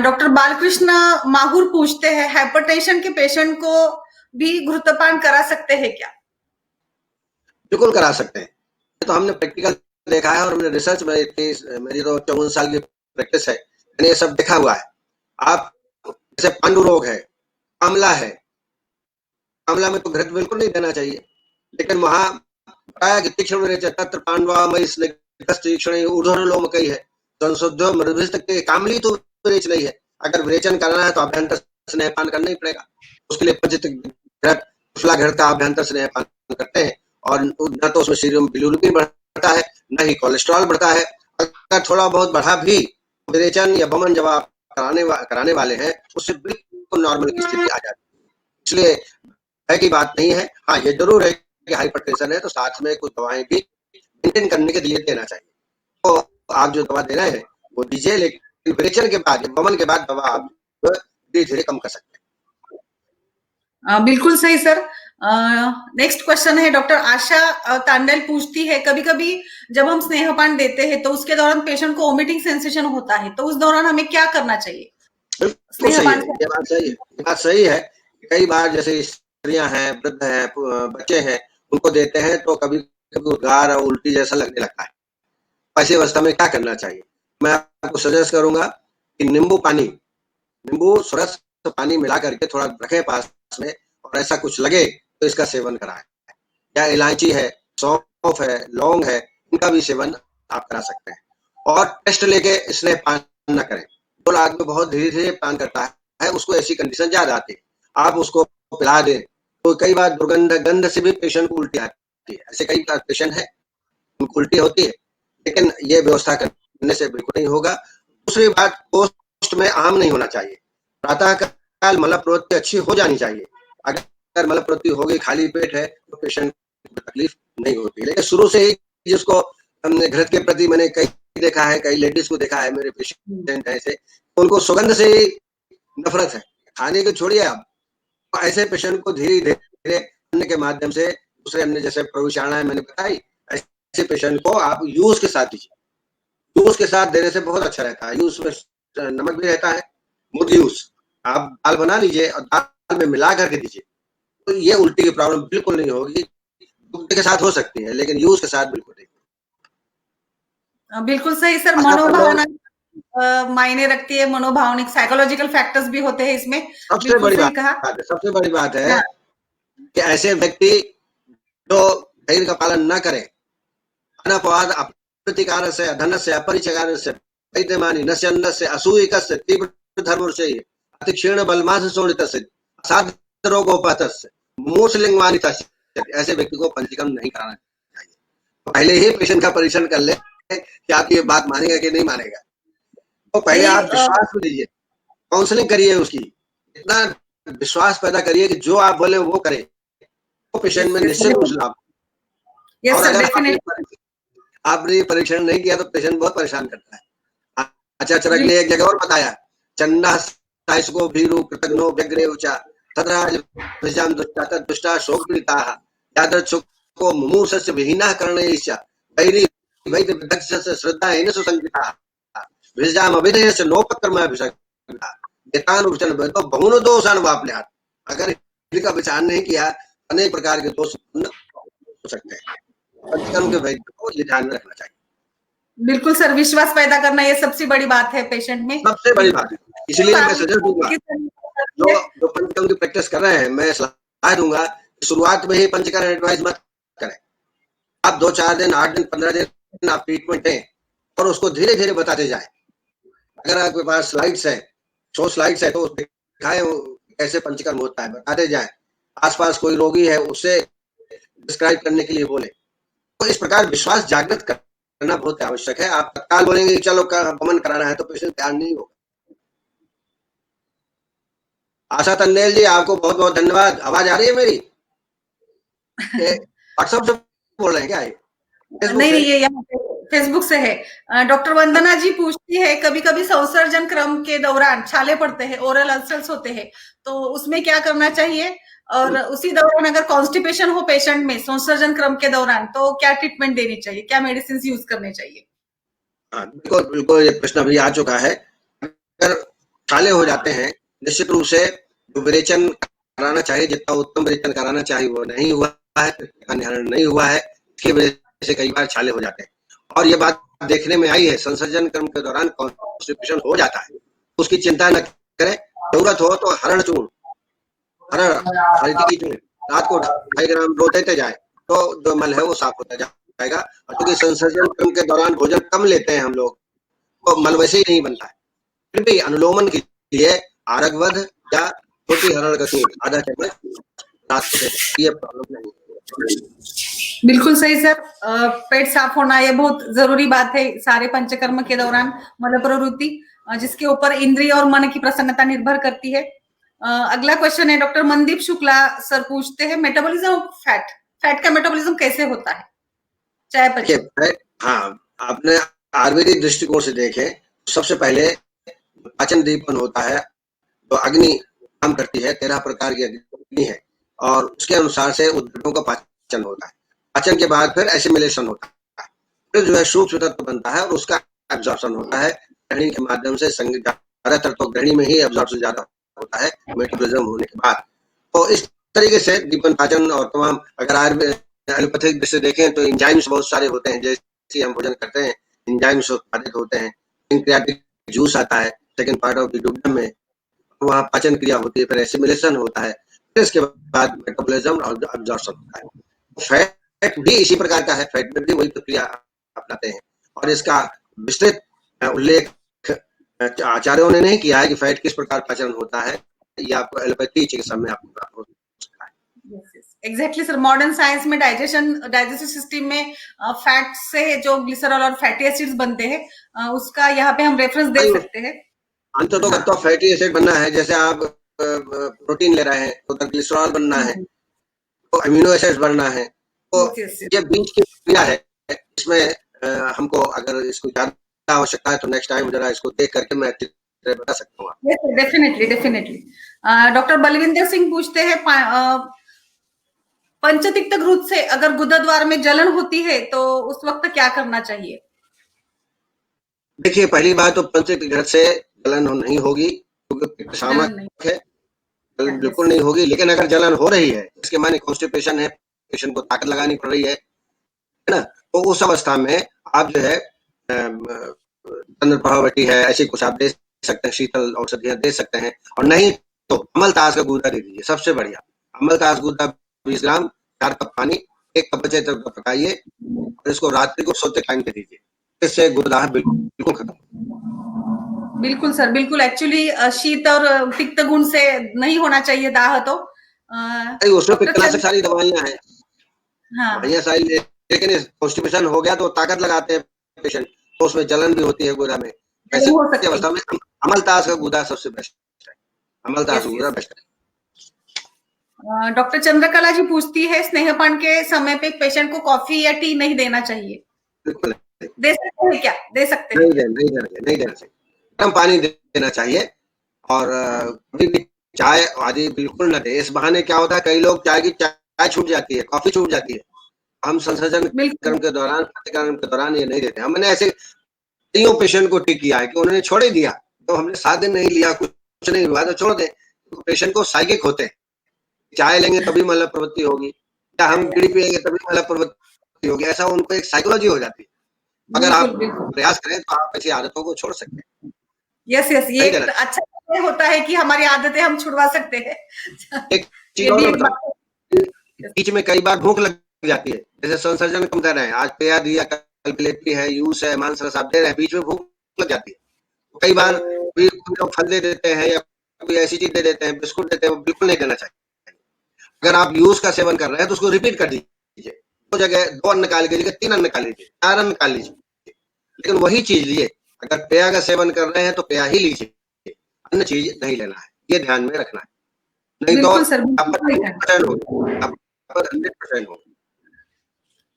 Doctor Balkrishna माहुर पूछते हैं हाइपरटेंशन के पेशेंट को भी घृतपान करा सकते हैं क्या? बिल्कुल करा सकते हैं। तो हमने प्रैक्टिकल देखा है और हमने रिसर्च में, मेरी तो 54 साल की प्रैक्टिस है, मैंने ये सब देखा हुआ है। आप जैसे पांडु रोग है, आंवला है, आंवला में तो घृत बिल्कुल नहीं देना चाहिए, लेकिन वहां बताया कि तीक्ष्ण तत्र पांडवा मई तीक्ष्ण ऊर्ध्वलोम कई है संशुद्ध मृदुस्त के कामली तो विरेच नहीं है। अगर विरेचन करना है तो अभ्यंतर स्नेहपान करना ही पड़ेगा। उसके लिए पंचित घृत, कुशला घृत का अभ्यंतर स्नेहपान करते हैं और न तो उसमें शरीर में बिलिरुबिन बढ़ता है न ही कोलेस्ट्रॉल बढ़ता है। अगर थोड़ा बहुत बढ़ा भी विरेचन या बमन जब आप कराने वाले हैं उससे बिल्कुल नॉर्मल की स्थिति आ जाती है। इसलिए है की बात नहीं है। हाँ ये जरूर है कि हाइपरटेंशन है तो साथ में कुछ दवाएं भी मेंटेन करने के लिए देना चाहिए। तो आप जो दवा दे रहे हैं वो दीजिए, लेकिन विरेचन के बाद, बमन के बाद दवा आप धीरे धीरे कम कर सकते हैं। बिल्कुल सही सर। नेक्स्ट क्वेश्चन है डॉक्टर आशा तांडल पूछती है कभी कभी जब हम स्नेहपान देते हैं तो उसके दौरान पेशेंट को वोमिटिंग सेंसेशन होता है, तो उस दौरान हमें क्या करना चाहिए? स्नेहपान ये बात सही है। कई बार जैसे स्त्रियां हैं, वृद्ध हैं, बच्चे हैं, उनको देते हैं तो कभी कभी उद्गार और उल्टी जैसा लगने लगता है। ऐसी अवस्था में क्या करना चाहिए? मैं आपको सजेस्ट करूंगा कि नींबू सरस पानी मिला करके थोड़ा रखें पास में और ऐसा कुछ लगे तो इसका सेवन कराएं। या इलायची है, सौंफ है, लौंग है, इनका भी सेवन आप करा सकते हैं। और टेस्ट लेके स्नेहपान न करें। तो आदमी बहुत धीरे धीरे पान करता है, उसको ऐसी कंडीशन ज्यादा आती है, आप उसको पिला दें तो कई बार गंध से भी पेशेंट को उल्टी आती है। ऐसे कई बार पेशेंट है उनको उल्टी होती है, लेकिन ये व्यवस्था करने से बिल्कुल नहीं होगा। दूसरी बात, पोस्ट में आम नहीं होना चाहिए। प्रातः काल मल प्रवृत्ति अच्छी हो जानी चाहिए। अगर मल प्रवृत्ति हो गई, खाली पेट है, तो पेशेंट को तकलीफ नहीं होती। लेकिन शुरू से ही जिसको हमने घृत के प्रति मैंने कई देखा है, कई लेडीज को देखा है, मेरे पेशेंट ऐसे, उनको सुगंध से नफरत है, खाने को छोड़िए आप। ऐसे पेशेंट को धीरे धीरे अन्य के माध्यम से, दूसरे हमने जैसे प्रयोगशालाएं मैंने बताई, ऐसे पेशेंट को आप यूज के साथ दीजिए। यूज के साथ देने से बहुत अच्छा रहता है। यूज में नमक भी रहता है, मुद यूज आप दाल बना लीजिए और दाल में मिला करके दीजिए, तो ये उल्टी की प्रॉब्लम बिल्कुल नहीं होगी। दुग्ध के साथ हो सकती है, लेकिन यूज के साथ बिल्कुल नहीं। बिल्कुल सही सर। मनोभावना मायने रखती है, मनोभावनिक साइकोलॉजिकल फैक्टर्स भी होते हैं इसमें। सबसे बड़ी बात है कि ऐसे व्यक्ति जो धैर्य का पालन न करें, अनपवाद अप्रतिकार से, अधन से, अपरिचकार से, वैद्यमानी नस्य से, असूयिक से, तीव्र धर्म से, अति क्षीण बलमास शोणित से, असाध्य रोगोपहत से, मूर्छलिंगवानित से, ऐसे व्यक्ति को पंचकर्म नहीं कराना चाहिए। तो पहले ही पेशेंट का परीक्षण कर ले कि आप ये बात मानेगा कि नहीं मानेगा। तो पहले आप विश्वास में दीजिए, काउंसलिंग करिए, उसकी इतना विश्वास पैदा करिए कि जो आप बोले वो करे, तो पेशेंट में निश्चित कुछ लाभ। और अगर आपने परीक्षण नहीं किया तो पेशेंट बहुत परेशान करता है। अच्छा चरक ने एक जगह और बताया, चंडा साइसको भीरु कृतज्ञो व्यग्रे उचा तद्राज विजाम दुष्टा दुष्टा शोक पीड़िताः यादृच्छुको मुमूर्षस्य विहीनः करणेश्च वैरी वैद्य विदग्धस्य श्रद्धाहीन सुसंगिताः विजाम अभिधेयस्य नोपक्रमभिषक्ता एतानुवचन तो बहुनो दोषान वाप्यात्। अगर इनका विचार नहीं किया, अनेक प्रकार के दोष उत्पन्न हो सकते हैं। पंचकर्म के वैद्य को ये ध्यान में रखना चाहिए। बिल्कुल सर, विश्वास पैदा करना ये सबसे बड़ी बात है पेशेंट में, सबसे बड़ी बात है। इसलिए मैं सजेस्ट दूंगा, जो पंचकर्म की प्रैक्टिस कर रहे हैं, मैं सलाह दूंगा कि शुरुआत में ही पंचकर्म एडवाइस मत करें। आप 2-4 दिन, 8 दिन, 15 दिन आप ट्रीटमेंट दें और उसको धीरे धीरे बताते जाए। अगर आपके पास स्लाइड्स है, शो स्लाइड्स है, तो दिखाएं कैसे पंचकर्म होता है, बताते जाए। आसपास कोई रोगी है, उससे डिस्क्राइब करने के लिए बोले। तो इस प्रकार विश्वास जागृत करना बहुत आवश्यक है। आप तत्काल बोलेंगे कि चलो गमन कराना है, तो पेशेंट तैयार नहीं होगा। आशा तंदेल जी, आपको बहुत बहुत धन्यवाद। आवाज आ रही है मेरी? व्हाट्सएप से बोल रहे हैं क्या? नहीं, ये यहाँ पे फेसबुक से है। डॉक्टर वंदना जी पूछती है, कभी कभी संसर्जन क्रम के दौरान छाले पड़ते हैं, ओरल अल्सर्स होते हैं, तो उसमें क्या करना चाहिए? और उसी दौरान अगर कॉन्स्टिपेशन हो पेशेंट में संसर्जन क्रम के दौरान, तो क्या ट्रीटमेंट देनी चाहिए, क्या मेडिसिन यूज करने चाहिए? बिल्कुल ये प्रश्न अभी आ चुका है। अगर छाले हो जाते हैं, निश्चित रूप से विरेचन कराना चाहिए। जितना उत्तम विरेचन कराना चाहिए वो नहीं हुआ है, निहरण नहीं हुआ है, इसकी वजह से कई बार छाले हो जाते हैं। और ये बात देखने में आई है, संसर्जन क्रम के दौरान कॉन्स्टिपेशन हो जाता है, उसकी चिंता न करें। जरूरत हो तो हरण चूर्ण, रात को 2.5 ग्राम रोज देते जाए, तो जो मल है वो साफ होता जाएगा। और क्योंकि संसर्जन क्रम के दौरान भोजन कम लेते हैं हम लोग, तो मल वैसे ही नहीं बनता है। फिर भी अनुलोमन के लिए आरगवध या छोटी हरण का चूर्ण आधा चम्मच रात को देते, ये प्रॉब्लम नहीं। बिल्कुल सही सर। पेट साफ होना ये बहुत जरूरी बात है सारे पंचकर्म के दौरान। मल प्रवृत्ति जिसके ऊपर इंद्रिय और मन की प्रसन्नता निर्भर करती है। अगला क्वेश्चन है, डॉक्टर मनदीप शुक्ला सर पूछते हैं, मेटाबॉलिज्म ऑफ फैट का मेटाबॉलिज्म कैसे होता है चाय पचे? हाँ, आपने आयुर्वेदिक दृष्टिकोण से देखे, सबसे पहले पाचन दीपन होता है, तो अग्नि काम करती है, 13 प्रकार की अग्नि है, और उसके अनुसार से उद्भिदों का पाचन होता है। पाचन के बाद फिर एसिमिलेशन होता है, फिर जो है सूक्ष्म तत्व बनता है और उसका एब्जॉर्प्शन होता है ग्रहणी के माध्यम से। ज्यादातर तो ग्रहणी में ही एब्जॉर्प्शन ज्यादा होता है मेटाबॉलिज्म होने के बाद। तो इस तरीके से दीपन, पाचन और तमाम, अगर एलोपैथिक दृष्टि से देखें तो एंजाइम्स बहुत सारे होते हैं। जैसे हम भोजन करते हैं, एंजाइम्स उत्पादित होते हैं, पैंक्रियाटिक जूस आता है सेकंड पार्ट ऑफ द डुगडम में, वहाँ पाचन क्रिया होती है, फिर एसिमिलेशन होता है, फिर इसके बाद मेटाबॉलिज्म और एब्जॉर्प्शन होता है। फैट भी इसी प्रकार का है, फैट में भी वही प्रक्रिया अपनाते हैं, और इसका विस्तृत उल्लेख आचार्यों ने नहीं किया है कि फैट किस प्रकार पाचन होता है। ये आपको एलोपैथी चिकित्सा में आपको प्राप्त हो सकता है। एग्जैक्टली सर, मॉडर्न साइंस में डाइजेस्टिव सिस्टम में फैट से जो ग्लिसरॉल और फैटी एसिड्स बनते हैं, उसका यहाँ पे हम रेफरेंस दे सकते हैं। अंततः तो फैटी एसिड बनना है, जैसे आप प्रोटीन ले रहे हैं तो ग्लिसरॉल बनना है, तो अमीनो एसिड्स बनना है, तो ये बीच की प्रक्रिया है। इसमें हमको अगर इसको ज्यादा आवश्यकता है तो नेक्स्ट टाइम जरा इसको देख करके मैं बता सकता हूँ। डेफिनेटली। डॉक्टर बलविंदर सिंह पूछते हैं, पंचतिक्त घृत से अगर गुदाद्वार में जलन होती है तो उस वक्त क्या करना चाहिए? देखिए, पहली बात तो पंचतिक्त घृत से जलन नहीं होगी, क्योंकि पित्त शामक है, बिल्कुल नहीं होगी। लेकिन अगर जलन हो रही है, इसके माने कॉन्स्टिपेशन है, पेशेंट को ताकत लगानी पड़ रही है ना, तो उस अवस्था में आप जो है चंद्रप्रभावती है, ऐसी कुछ आप दे सकते हैं, शीतल औषधियां दे सकते हैं। और नहीं तो अमलतास का गूदा दे दीजिए, सबसे बढ़िया। अमलतास गूदा 20 ग्राम, 4 कप पानी, 1 कप बचे तक पकाइए और इसको रात्रि को सोते टाइम पे दीजिए, इससे गुर्दा बिल्कुल खत्म। बिल्कुल सर, बिल्कुल। एक्चुअली शीत और पित्त गुण से नहीं होना चाहिए दाह, तो उसमें पित्तनाशक सारी दवाइयां हैं, हाँ सारी, लेकिन कॉन्स्टिपेशन हो गया तो ताकत लगाते हैं पेशेंट, तो उसमें जलन भी होती है गुदा में। ऐसे अवस्था में अमलतास का गूदा सबसे बेस्ट है, अमलतास गूदा बेस्ट है। डॉक्टर चंद्रकला जी पूछती है, स्नेहपान के समय पे पेशेंट को कॉफी या टी नहीं देना चाहिए? बिल्कुल दे सकते हैं क्या? दे सकते हैं? नहीं देना चाहिए, गर्म पानी देना चाहिए। और कभी भी चाय आदि बिल्कुल न दे। इस बहाने क्या होता है, कई लोग चाय छूट जाती है, कॉफी छूट जाती है। हम संसर्जन क्रम के दौरान ये नहीं देते। हमने ऐसे कईयों पेशेंट को ठीक किया है कि उन्होंने छोड़ ही दिया, तो हमने 7 दिन नहीं लिया, कुछ नहीं हुआ तो छोड़ दे। तो पेशेंट को साइकिक होते हैं, चाय लेंगे तभी मल प्रवृत्ति होगी, या हम बीड़ी पिएंगे तभी मल प्रवृत्ति होगी, ऐसा उनको एक साइकोलॉजी हो जाती है। अगर आप प्रयास करें तो आप ऐसी आदतों को छोड़ सकते हैं। यस, ये अच्छा होता है कि हमारी आदतें हम छुड़वा सकते हैं। एक चीज और बताऊं, बीच में कई बार भूख लग जाती है, जैसे संसर्जन कम कर रहे हैं, आज पेया दिया, कल प्लेटरी है, यूस है, मांस रस आप दे रहे हैं, बीच में भूख लग जाती है। तो कई बार लोग फल दे देते हैं या कोई ऐसी चीज दे देते हैं, बिस्कुट देते हैं, वो बिल्कुल नहीं देना चाहिए। अगर आप यूज का सेवन कर रहे हैं तो उसको रिपीट कर दीजिए, 2 जगह 2 अन्न खा लीजिए, 3 अन्न खा लीजिए, 4 अन्न खा लीजिए, लेकिन वही चीज लिए। अगर पेया का सेवन कर रहे हैं तो पेया ही लीजिए, अन्य चीज नहीं लेना है, ये ध्यान में रखना है। नहीं तो 100% हो,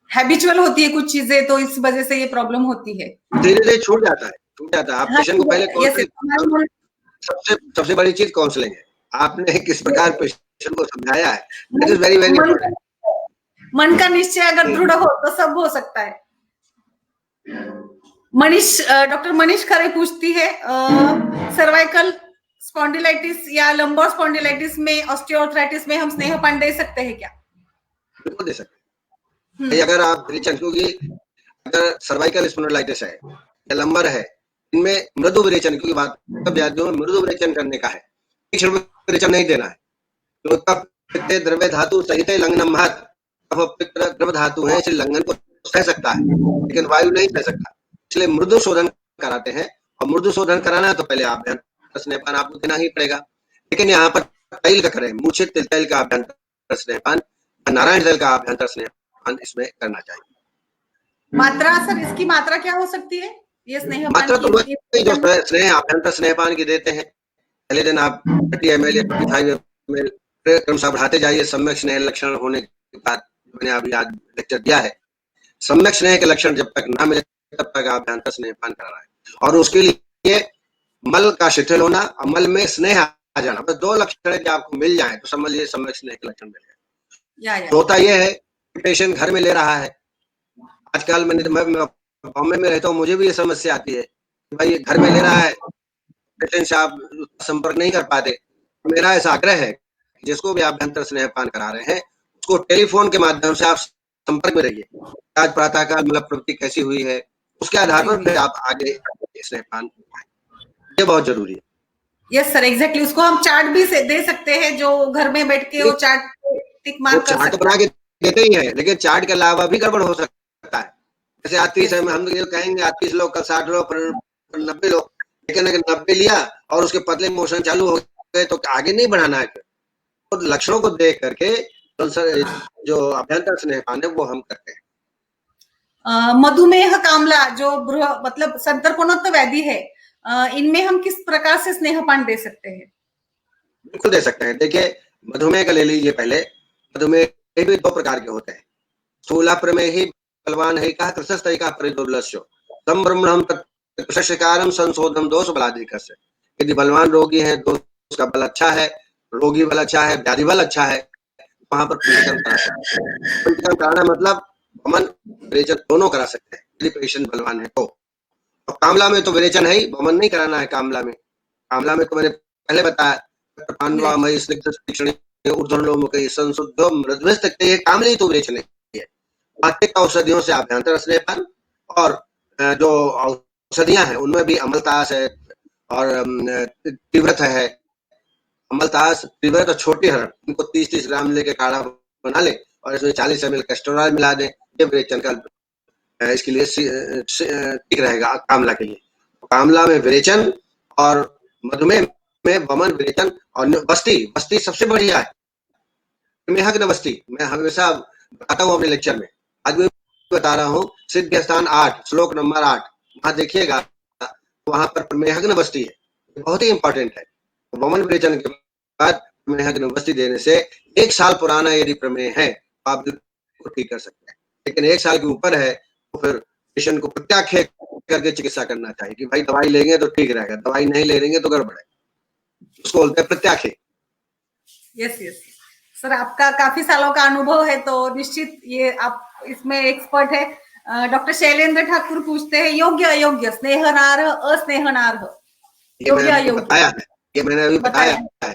हैबिचुअल होती है कुछ चीजें, तो इस वजह से ये प्रॉब्लम होती है। धीरे-धीरे छूट जाता है। आप पेशेंट को पहले सबसे बड़ी चीज काउंसलिंग है। आपने किस प्रकार पेशेंट को समझाया है, that is very very important. मन का निश्चय अगर दृढ़ हो तो सब हो सकता है। डॉक्टर मनीष खरे पूछती है, सर्वाइकल स्पॉन्डिलाइटिस या लंबर स्पॉन्डिलाइटिस में, ऑस्टियोआर्थराइटिस में हम स्नेहपान दे सकते हैं क्या? बिल्कुल दे सकते हैं। अगर आप क्योंकि अगर सर्वाइकल स्पॉन्डिलाइटिस है या लंबर है, इनमें मृदु विरेचन, क्योंकि बात व्याधियों में मृदु विरेचन करने का है, तीक्ष्ण विरेचन नहीं देना है। तो पित्त द्रव्य धातु सहित लंघनम महत्, द्रव धातु है, इसलिए लंघन को सह सकता है लेकिन वायु नहीं सह सकता, इसलिए मृदु शोधन कराते हैं। और मृदु शोधन कराना है तो पहले अभ्यंतर स्नेहपान आपको देना ही पड़ेगा। लेकिन यहाँ पर तैल का करें, मूर्छित तैल का अभ्यंतर स्नेहपान, नारायण तैल का अभ्यंतर स्नेहपान इसमें करना चाहिए। मात्रा सर, इसकी मात्रा क्या हो सकती है? ये स्नेहपान मात्रा तो जो स्नेह अभ्यंतर स्नेहपान की देते हैं, पहले दिन आप 30 ml या 25 ml क्रमशः बढ़ाते जाइए। सम्यक स्नेह लक्षण होने के बाद, मैंने अभी आज लेक्चर दिया है, सम्यक स्नेह के लक्षण जब तक ना मिले तब तक आप अभ्यंतर स्नेहपान करा रहे हैं। और उसके लिए मल का शिथिल होना और मल में स्नेह आ जाना, बस 2 लक्षण यदि आपको मिल जाए तो समझ लीजिए सम्यक स्नेह के लक्षण मिल गए। होता यह है कि पेशेंट घर में ले रहा है, आजकल मैं बॉम्बे में रहता हूँ, मुझे भी ये समस्या आती है, भाई घर में ले रहा है, पेशेंट से आप संपर्क नहीं कर पाते। मेरा ऐसा आग्रह है, जिसको भी आप अभ्यंतर स्नेहपान करा रहे हैं उसको टेलीफोन के माध्यम से आप संपर्क में रहिए। आज प्रातःकाल मतलब प्रवृत्ति कैसी हुई है, उसके आधार पर फिर आप आगे स्नेहपान, ये बहुत जरूरी है। Yes sir, exactly. उसको हम चार्ट भी दे सकते हैं, जो घर में बैठ के वो चार्ट टिक मार कर सकते हैं। बना के देते ही है, लेकिन चार्ट के अलावा भी गड़बड़ हो सकता है। जैसे आज 30 है, हम कहेंगे आज 30 लोग, कल 60 लोग, 90 लोग, लेकिन अगर 90 लिया और उसके पतले मोशन चालू हो गए तो आगे नहीं बढ़ाना है। तो लक्षणों को देख करके जो अभ्यंतर स्नेहपान है वो हम करते हैं। मधुमेह कामला जो मतलब संतर्पणोत्व व्याधि है, इनमें हम किस प्रकार से स्नेहपान दे सकते हैं? बिल्कुल दे सकते हैं। देखिए, मधुमेह का ले लीजिए पहले। मधुमेह भी 2 प्रकार के होते हैं। स्थूला प्रमेही बलवान है कहा कृतस्तैका परिदुर्लस्य तम ब्रह्मणं तत्प्रशस्यकारं संशोधन दोष बलाधिकस्य। यदि बलवान रोगी है, दोष उसका बल अच्छा है, रोगी बल अच्छा है, व्याधि बल अच्छा है, वहां पर पंचकर्म करा सकते हैं। पंचकर्म कराना मतलब वमन विरेचन दोनों करा सकते हैं यदि पेशेंट बलवान है तो। और कामला में तो विरेचन है ही, वमन नहीं कराना है कामला में। कामला में तो मैंने पहले बताया, पांडवा मई स्निग्ध तीक्ष्ण ऊर्ध्वलोमुखैः संशुद्धो मृद्वस्तक्ते, कामली तो विरेचन है। बाकी औषधियों से अभ्यंतर स्नेहपान, और जो औषधियां हैं उनमें भी अमलतास है और तीव्रत है। अमलतास, तीव्रत और छोटी हरण, इनको 30-30 ग्राम लेके काढ़ा बना ले और इसमें 40 ml कैस्टर ऑयल मिला दे, ये विरेचन का इसके लिए ठीक रहेगा कामला के लिए। कामला में विरेचन और मधुमेह में वमन विरेचन और बस्ती सबसे बढ़िया है। प्रमेहग्न बस्ती मैं हमेशा बताता हूँ अपने लेक्चर में, आज भी बता रहा हूँ। सिद्ध स्थान 8 श्लोक नंबर 8, वहां देखिएगा, वहां पर प्रमेहग्न बस्ती है, बहुत ही इंपॉर्टेंट है। वमन विरेचन के बाद प्रमेहग्न बस्ती देने से 1 साल पुराना यदि प्रमेह है तो आप बिल्कुल ठीक कर सकते हैं। लेकिन 1 साल के ऊपर है तो फिर पेशेंट को प्रत्याख्य करके चिकित्सा करना चाहिए कि भाई दवाई लेंगे तो ठीक रहेगा, दवाई नहीं ले लेंगे तो गड़बड़ है, उसको बोलते हैं प्रत्याख्य। यस सर, आपका काफी सालों का अनुभव है तो निश्चित ये आप इसमें एक्सपर्ट है। डॉक्टर शैलेंद्र ठाकुर पूछते हैं, योग्य अयोग्य, स्नेहनार्ह अस्नेहनार्ह, योग्य अयोग्य? ये मैंने अभी बताया है।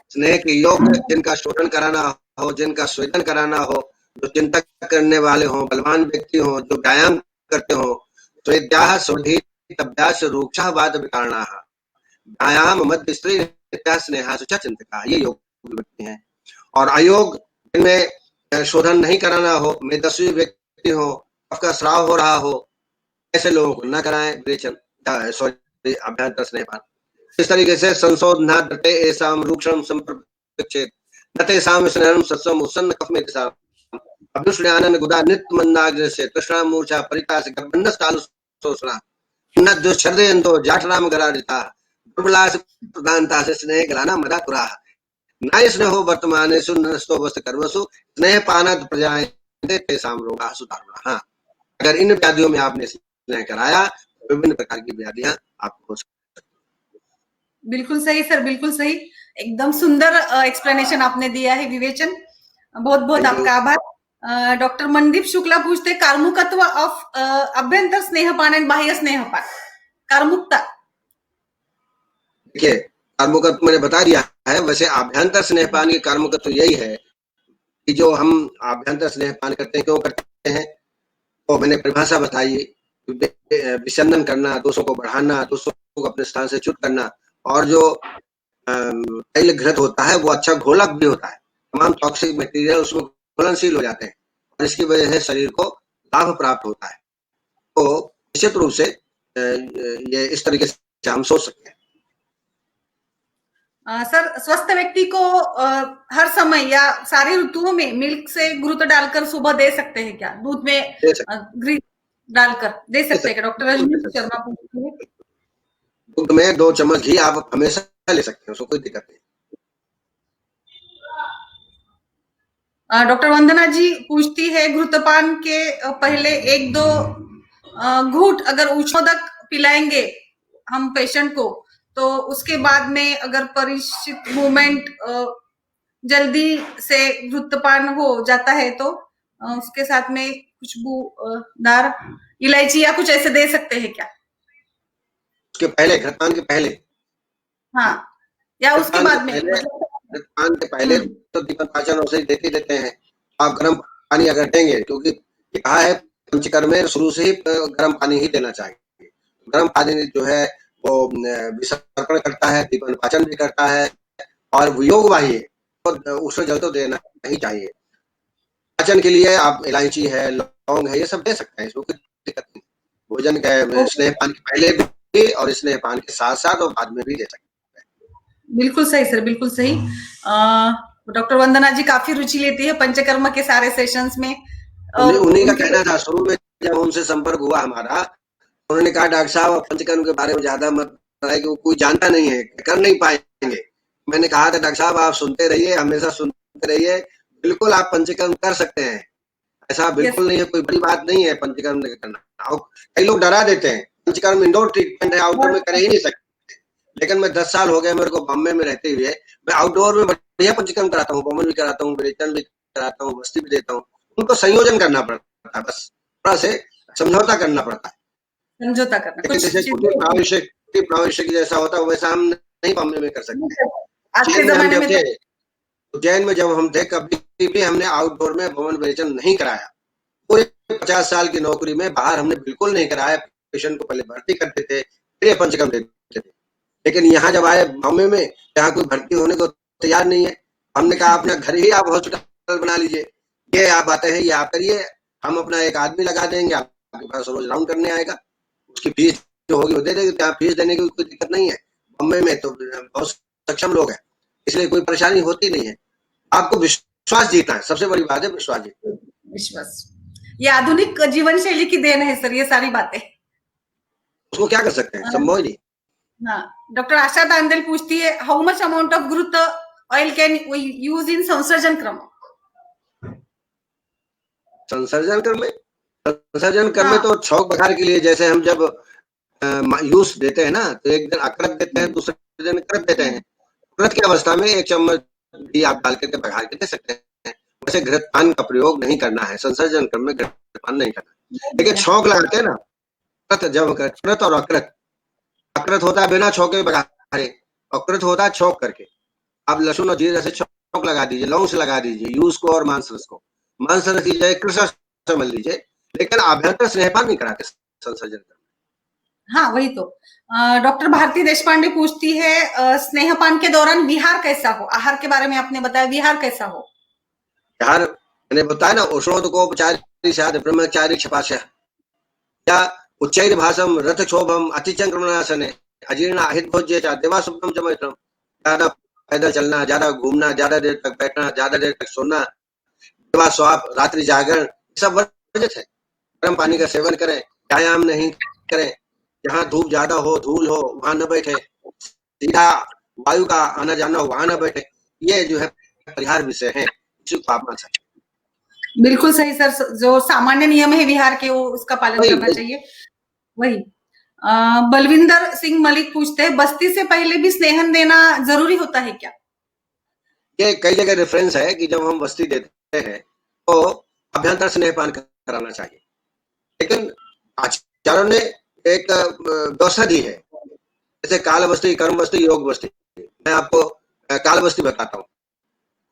स्नेह के योग्य जिनका शोषण कराना हो, जिनका स्वेदन कराना हो, जो चिंता करने वाले हो, बलवान व्यक्ति हो, जो व्यायाम करते हो, स्वेद्याः स्वधीतव्याश्च रूक्षाः वादविकारणाः व्यायाम मध्य स्त्री स्नेहासु च चिंतकाः, ये योग्य व्यक्ति हैं। और अयोग जिनमें शोधन नहीं कराना हो, मेदस्वी व्यक्ति हो, आपका स्राव हो रहा हो, ऐसे लोगों को न कराएं विरेचन, सॉरी अभ्यंतर स्नेहपान। इस तरीके से संशोधनादते एसाम रूक्षम संप्रक्षेत नतेसाम स्नेहम सत्सम उसन कफमेत सा अभ्युष्ण्यानन गुदा नित्य मंदाग्र से कृष्णा मूर्छा परितास गबन्नस काल सोसना न जो छर्दयंतो जाठराम गरादिता दुर्बलास प्रदानता से स्नेह गलाना मदा कुराह नाय स्नेहो वर्तमाने सुन्नस्तो वस्त कर्मसु स्नेह पानद प्रजायते तेसाम रोगा सुधारुणा। हाँ, अगर इन व्याधियों में आपने स्नेह कराया, विभिन्न प्रकार की व्याधियां आपको हो सकती। बिल्कुल सही सर, बिल्कुल सही, एकदम सुंदर एक्सप्लेनेशन आपने दिया है विवेचन, बहुत बहुत आपका आभार। डॉक्टर मनदीप शुक्ला पूछते, कार्मुकत्व ऑफ अभ्यंतर स्नेहपान एंड बाह्य स्नेहपान, कार्मुकता। देखिए, कार्मुकत्व मैंने बता दिया है। वैसे आभ्यंतर स्नेहपान की कार्मुकत्व यही है कि जो हम आभ्यंतर स्नेहपान करते हैं, क्यों करते हैं, तो मैंने परिभाषा बताई, विसंदन करना, दोषों को बढ़ाना, दोषों को अपने स्थान से च्युत करना, और जो तैल घृत होता है वो अच्छा घोलक भी होता है, तमाम टॉक्सिक मटेरियल उसमें घुलनशील हो जाते हैं और इसकी वजह से शरीर को लाभ प्राप्त होता है। तो निश्चित रूप से ये इस तरीके से हम सोच सकते हैं। सर, स्वस्थ व्यक्ति को हर समय या सारी ऋतुओं में मिल्क से घृत डालकर सुबह दे सकते हैं क्या? दूध में घृत डालकर दे सकते हैं क्या? डॉक्टर रजनीश शर्मा पूछती है। दूध में 2 चम्मच घी आप हमेशा ले सकते हैं, उसको कोई दिक्कत नहीं। डॉक्टर वंदना जी पूछती है, घृतपान के पहले 1-2 घूंट अगर उष्णोदक पिलाएंगे हम पेशेंट को, तो उसके बाद में अगर परिचित मूवमेंट जल्दी से घृतपान हो जाता है तो उसके साथ में खुशबूदार इलायची या कुछ ऐसे दे सकते हैं क्या? उसके पहले, घृतपान के पहले? हाँ, या उसके बाद में? घृतपान के पहले तो दीपन पाचन औषधि देते हैं। आप गर्म पानी अगर देंगे, क्योंकि कहा है पंचकर्म में शुरू से ही गर्म पानी ही देना चाहिए। गर्म पानी जो है वो विसर्पण करता है, दीपन पाचन भी करता है और योगवाही है, तो उसमें जल तो देना ही चाहिए। पाचन के लिए आप इलायची है, लौंग है, ये सब दे सकते हैं, इसमें कोई दिक्कत नहीं। भोजन के स्नेहपान के पहले भी और स्नेहपान के साथ साथ और बाद में भी दे सकते हैं। बिल्कुल सही सर, बिल्कुल सही। डॉक्टर वंदना जी काफी रुचि लेती है पंचकर्म के सारे सेशंस में। उन्हीं का कहना था शुरू में जब उनसे संपर्क हुआ हमारा, उन्होंने कहा डॉक्टर साहब पंचकर्म के बारे में ज्यादा मत बताइए कि कोई जानता नहीं है, कर नहीं पाएंगे। मैंने कहा था डॉक्टर साहब आप सुनते रहिए, हमेशा सुनते रहिए, बिल्कुल आप पंचकर्म कर सकते हैं, ऐसा बिल्कुल नहीं है, कोई बड़ी बात नहीं है पंचकर्म करना। कई लोग डरा देते हैं, पंचकर्म इंडोर ट्रीटमेंट है, आउटडोर में कर ही नहीं सकते। लेकिन मैं 10 साल हो गए मेरे को बॉम्बे में रहते हुए, मैं आउटडोर में बढ़िया पंचकर्म कराता हूँ, बमन भी कराता हूँ, विरेचन भी कराता हूँ, बस्ती भी देता हूँ। उनको संयोजन करना पड़ता है, बस थोड़ा से समझौता करना पड़ता है, समझौता करना। जैसे प्रावश्यक जैसा होता है वैसा हम नहीं बॉम्बे में कर सकते। आज के जमाने में उज्जैन में जब हम थे कभी भी हमने आउटडोर में भवन विरेचन नहीं कराया। पूरे 50 साल की नौकरी में बाहर हमने बिल्कुल नहीं कराया। पेशेंट को पहले भर्ती करते थे, फिर पंचकर्म देते थे। लेकिन यहाँ जब आए बॉम्बे में, यहाँ कोई भर्ती होने को तैयार नहीं है। हमने कहा अपना घर ही आप हॉस्पिटल बना लीजिए, ये आप आते हैं, ये आप करिए, हम अपना एक आदमी लगा देंगे, आपके पास रोज राउंड करने आएगा, उसकी फीस जो होगी वो दे देंगे। क्या फीस देने की कोई दिक्कत नहीं है। बॉम्बे में तो बहुत सक्षम लोग हैं, इसलिए कोई परेशानी होती नहीं है। आपको विश्वास जीतना है, सबसे बड़ी बात है विश्वास जीतना। विश्वास, ये आधुनिक जीवन शैली की देन है सर, ये सारी बातें। उसको क्या कर सकते हैं, संभव ही नहीं। हाँ, डॉक्टर आशा दांडेल पूछती है, हाउ मच अमाउंट ऑफ घृत oil can we use in संसर्जन क्रम? संसर्जन क्रम में तो छौक बखार के लिए, जैसे हम जब यूज देते हैं ना, तो एक दिन अकृत देते हैं, दूसरे दिन कृत देते हैं। कृत की अवस्था में 1 चम्मच भी आप डाल करके बघार के दे सकते हैं। वैसे घृतपान का प्रयोग नहीं करना है, संसर्जन क्रम में घृतपान नहीं करना। लेकिन छौंक लगाते हैं ना, कृत जब कृत और अकृत, अकृत होता है बिना छौके बघारे, अकृत होता है छौक करके। आप लहसुन और जीरे से छौक लगा दीजिए, लौंग से लगा दीजिए, यूज को और मांसरस को, मांसरस की जगह कृष्ण समझ लीजिए, लेकिन आभ्यंतर स्नेहपान नहीं कराते संसर्जन क्रम। हाँ वही तो। डॉक्टर भारती देशपांडे पूछती है, स्नेहपान के दौरान विहार कैसा हो? आहार के बारे में आपने बताया, विहार कैसा हो? विहार मैंने बताया ना, उष्णोदकोपचारी स्यात् ब्रह्मचारी क्षपाशय या उच्चैर भाषम रथ क्षोभम अतिचंक्रमणासने अजीर्ण अहित भोज्य च देवासुप्तम च मैत्रम। ज्यादा पैदल चलना, ज्यादा घूमना, ज्यादा देर तक बैठना, ज्यादा देर तक सोना, देवा स्वाप, रात्रि जागरण, सब वर्जित है। गर्म पानी का सेवन करें, व्यायाम नहीं करें, जहाँ धूप ज्यादा हो, धूल हो, वहां न बैठे, सीधा वायु का आना जाना हो वहां न बैठे। ये जो है परिहार विषय है, इसी को आप मान सकते। बिल्कुल सही सर, जो सामान्य नियम है विहार के वो उसका पालन करना चाहिए। वही बलविंदर सिंह मलिक पूछते हैं, बस्ती से पहले भी स्नेहन देना जरूरी होता है क्या? ये कई जगह रेफरेंस है कि जब हम बस्ती देते हैं तो अभ्यंतर स्नेहपान कराना चाहिए। लेकिन आचार्यों ने एक व्यवस्था दी है, जैसे काल बस्ती, कर्म बस्ती, योग बस्ती। मैं आपको काल बस्ती बताता हूँ।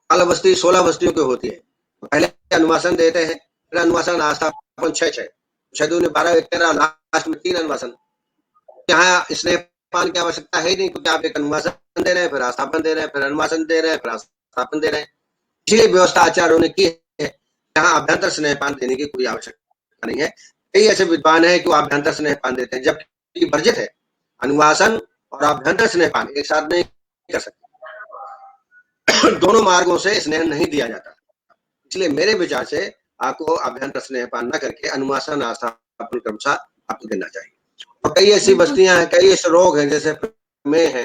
काल बस्ती 16 बस्तियों की होती है। पहले अनुवासन देते हैं, फिर अनुवासन आस्थापन 6 दूनी 12, 13, लास्ट में 3 अनुवासन। यहाँ स्नेहपान की आवश्यकता है ही नहीं, क्योंकि आप एक अनुवासन दे रहे हैं, फिर आस्थापन दे रहे हैं, फिर अनुवासन दे रहे हैं, फिर आस्थापन दे रहे हैं। इसलिए व्यवस्था आचार्यों ने की है, यहाँ अभ्यंतर स्नेहपान देने की कोई आवश्यकता नहीं है। कई ऐसे विद्वान है कि वो अभ्यंतर स्नेहपान देते हैं, जबकि वर्जित है। अनुवासन और अभ्यंतर स्नेहपान एक साथ नहीं कर सकते। दोनों मार्गों से स्नेह नहीं दिया जाता। इसलिए मेरे विचार से आपको अभ्यंतर स्नेहपान न करके अनुवासन आस्थापन क्रमशः आपको देना चाहिए। और कई ऐसी बस्तियां हैं, कई ऐसे रोग हैं, जैसे प्रमेह है,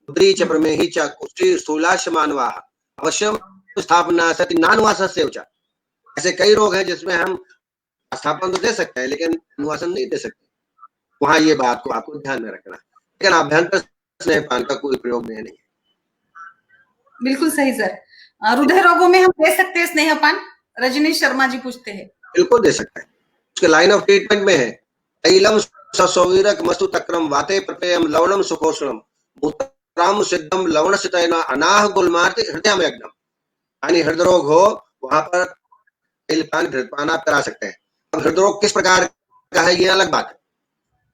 उदरी च प्रमेही च कुष्ठी स्थूलाश मानवा अवश्यम स्थापना सति नानुवासस्य उचा। ऐसे कई रोग हैं जिसमें हम स्थापन तो दे सकते हैं लेकिन अनुवासन नहीं दे सकते। वहां ये बात को आपको ध्यान में रखना। लेकिन अभ्यंतर स्नेहपान का कोई प्रयोग नहीं है। बिल्कुल सही सर। हृदय रोगों में हम दे सकते हैं स्नेहपान? रजनीश शर्मा जी पूछते हैं। बिल्कुल दे सकते हैं, उसके लाइन ऑफ ट्रीटमेंट में है तैलम ससौवीरक मस्तु तक्रम वाते प्रपेयम लवणम सुकोष्णम मूत्राम सिद्धम लवण सितैन अनाह गुलमार्ति हृदय में एकदम। यानी हृदय रोग हो वहां पर तैलपान घृतपान आप करा सकते हैं। अब हृदय रोग किस प्रकार का है ये अलग बात है,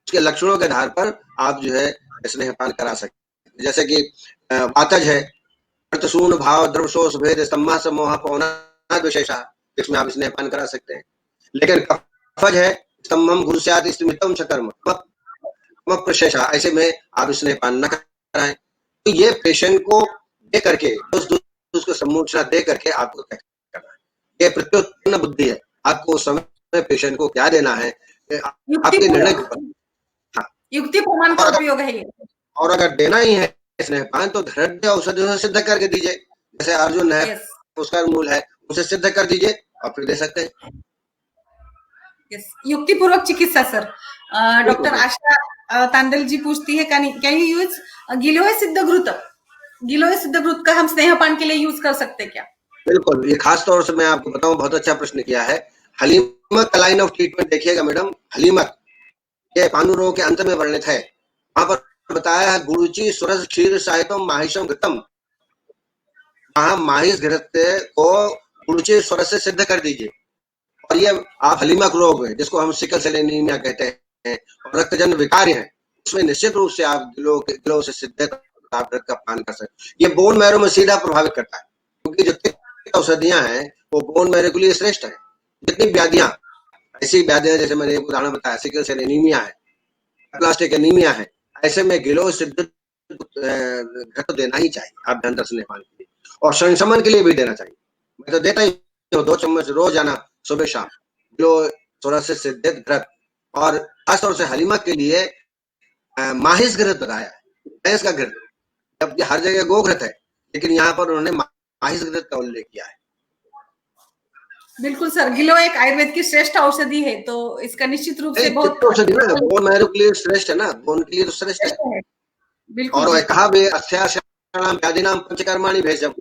उसके लक्षणों के आधार पर आप जो है स्नेहपान करा सकते हैं। जैसे कि वातज है, सूर्ण भाव द्रवशोष भेद स्तंभा समोह पौना विशेषा, इसमें आप स्नेहपान करा सकते हैं। लेकिन कफज है, स्तंभम गुरुस्यात् स्मितम शकर्म प्रशेषा, ऐसे में आप स्नेहपान न कराएं। तो ये पेशेंट को दे करके उसको सम्मोचना दे करके आपको तय करना है। ये प्रत्युत्पन्न बुद्धि है, आपको उस समय पेशेंट को क्या देना है आपके निर्णय के ऊपर। हाँ, युक्ति प्रमाण का उपयोग है ये। और अगर देना ही है स्नेहपान तो धृढ़ औषधि से सिद्ध करके दीजिए, जैसे अर्जुन है उसका मूल है, उसे सिद्ध कर दीजिए और फिर दे सकते हैं। युक्ति पूर्वक चिकित्सा सर। डॉक्टर आशा तांदल जी पूछती है कैन यू यूज गिलोय सिद्धघृत? गिलोय सिद्धघृत का हम स्नेहपान के लिए यूज कर सकते हैं क्या? बिल्कुल, ये खास तौर से मैं आपको बताऊं, बहुत अच्छा प्रश्न किया है। हलीमक का लाइन ऑफ ट्रीटमेंट देखिएगा मैडम, हलीमक ये पांडु रोग के अंत में वर्णित है। वहां पर बताया है गुरुचि सुरस क्षीर साहितम माहिषम घृतम, वहां माहिष घृत को गुरुचि सुरस से सिद्ध कर दीजिए। और ये आप हलीमक रोग है जिसको हम सिकल सेल एनीमिया कहते हैं और रक्तजन विकार है, उसमें निश्चित रूप से आप गिलो से सिद्ध आप रक्त का पान कर सकते। ये बोन मैरो में सीधा प्रभावित करता है, क्योंकि जो औषधियां हैं वो बोन मैरो के लिए श्रेष्ठ है। जितनी व्याधियां ऐसी व्याधियां जैसे मैंने एक उदाहरण बताया सिकल सेल एनीमिया है, प्लास्टिक एनीमिया है, ऐसे में गिलो सिद्ध घृत देना ही चाहिए आप ध्यान स्नेहपान के लिए, और संशमन के लिए भी देना चाहिए। मैं तो देता ही 2 चम्मच रोज आना सुबह शाम गिलो सोलह से सिद्ध घृत। और खासतौर से हलीमक के लिए माहिष घृत बताया है, भैंस का घृत, जबकि हर जगह गो घृत है, लेकिन यहाँ पर उन्होंने माहिष घृत का उल्लेख किया है। बिल्कुल सर, गिलो एक आयुर्वेद की श्रेष्ठ औषधि है, तो इसका निश्चित रूप से बहुत औषधि ना, बोन मैरो के लिए श्रेष्ठ है ना, बोन के लिए तो श्रेष्ठ है। बिल्कुल। और कहा भी अस्थ्याशनाम व्याधिनाम पंचकर्माणि भेषजम,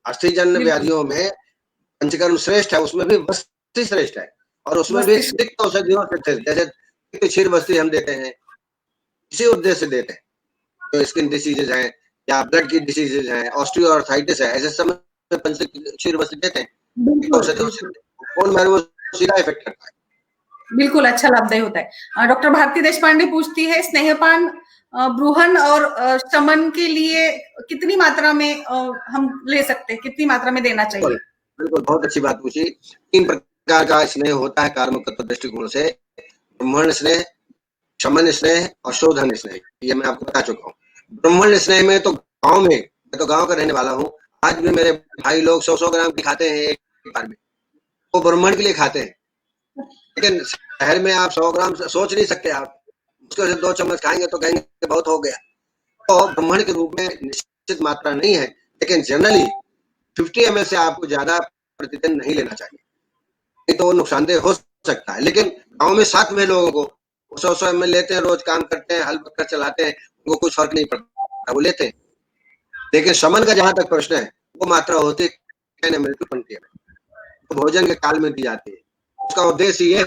अस्थिजन्य व्याधियों में पंचकर्म श्रेष्ठ है, उसमें भी वस्ती श्रेष्ठ है, और उसमें भी तिक्त औषधियों से, जैसे क्षीर वस्ती हम देते हैं इसी उद्देश्य से देते हैं। तो स्किन डिसीजेज हैं या ब्लड की डिसीजेज हैं, ऑस्टियोआर्थराइटिस है, ऐसे समय पंच क्षीर वस्ती देते हैं। सीधा इफेक्ट करता है। बिल्कुल अच्छा लाभदायी होता है। डॉक्टर भारती देशपांडे पूछती है स्नेहपान ब्रूहन और शमन के लिए कितनी मात्रा में हम ले सकते हैं, कितनी मात्रा में देना चाहिए? बिल्कुल, बहुत अच्छी बात पूछी। 3 प्रकार का स्नेह होता है कार्मकत्व दृष्टिकोण से, ब्रह्मण स्नेह, शमन स्नेह और शोधन स्नेह, ये मैं आपको बता चुका हूँ। ब्रह्मण स्नेह में तो गांव में, मैं तो गांव का रहने वाला हूँ, आज भी मेरे भाई लोग 100-100 ग्राम की खाते हैं एक बार में, वो ब्रह्मण के लिए खाते हैं। लेकिन शहर में आप 100 ग्राम सोच नहीं सकते, आप उसके 2 चम्मच खाएंगे तो कहेंगे बहुत हो गया। तो ब्रह्मण के रूप में निश्चित मात्रा नहीं है, लेकिन जनरली 50 ml से आपको ज्यादा प्रतिदिन नहीं लेना चाहिए, नहीं तो नुकसानदेह हो सकता है। लेकिन गांव में साथ में लोगों को 100-100 ml लेते हैं, रोज काम करते हैं, हल पत्थर चलाते हैं, उनको कुछ फर्क नहीं पड़ता, वो लेते हैं। लेकिन शमन का जहां तक प्रश्न है, वो मात्रा होती है 10 ml to 20 ml, तो भोजन के काल में दी जाती है। उसका उद्देश्य ये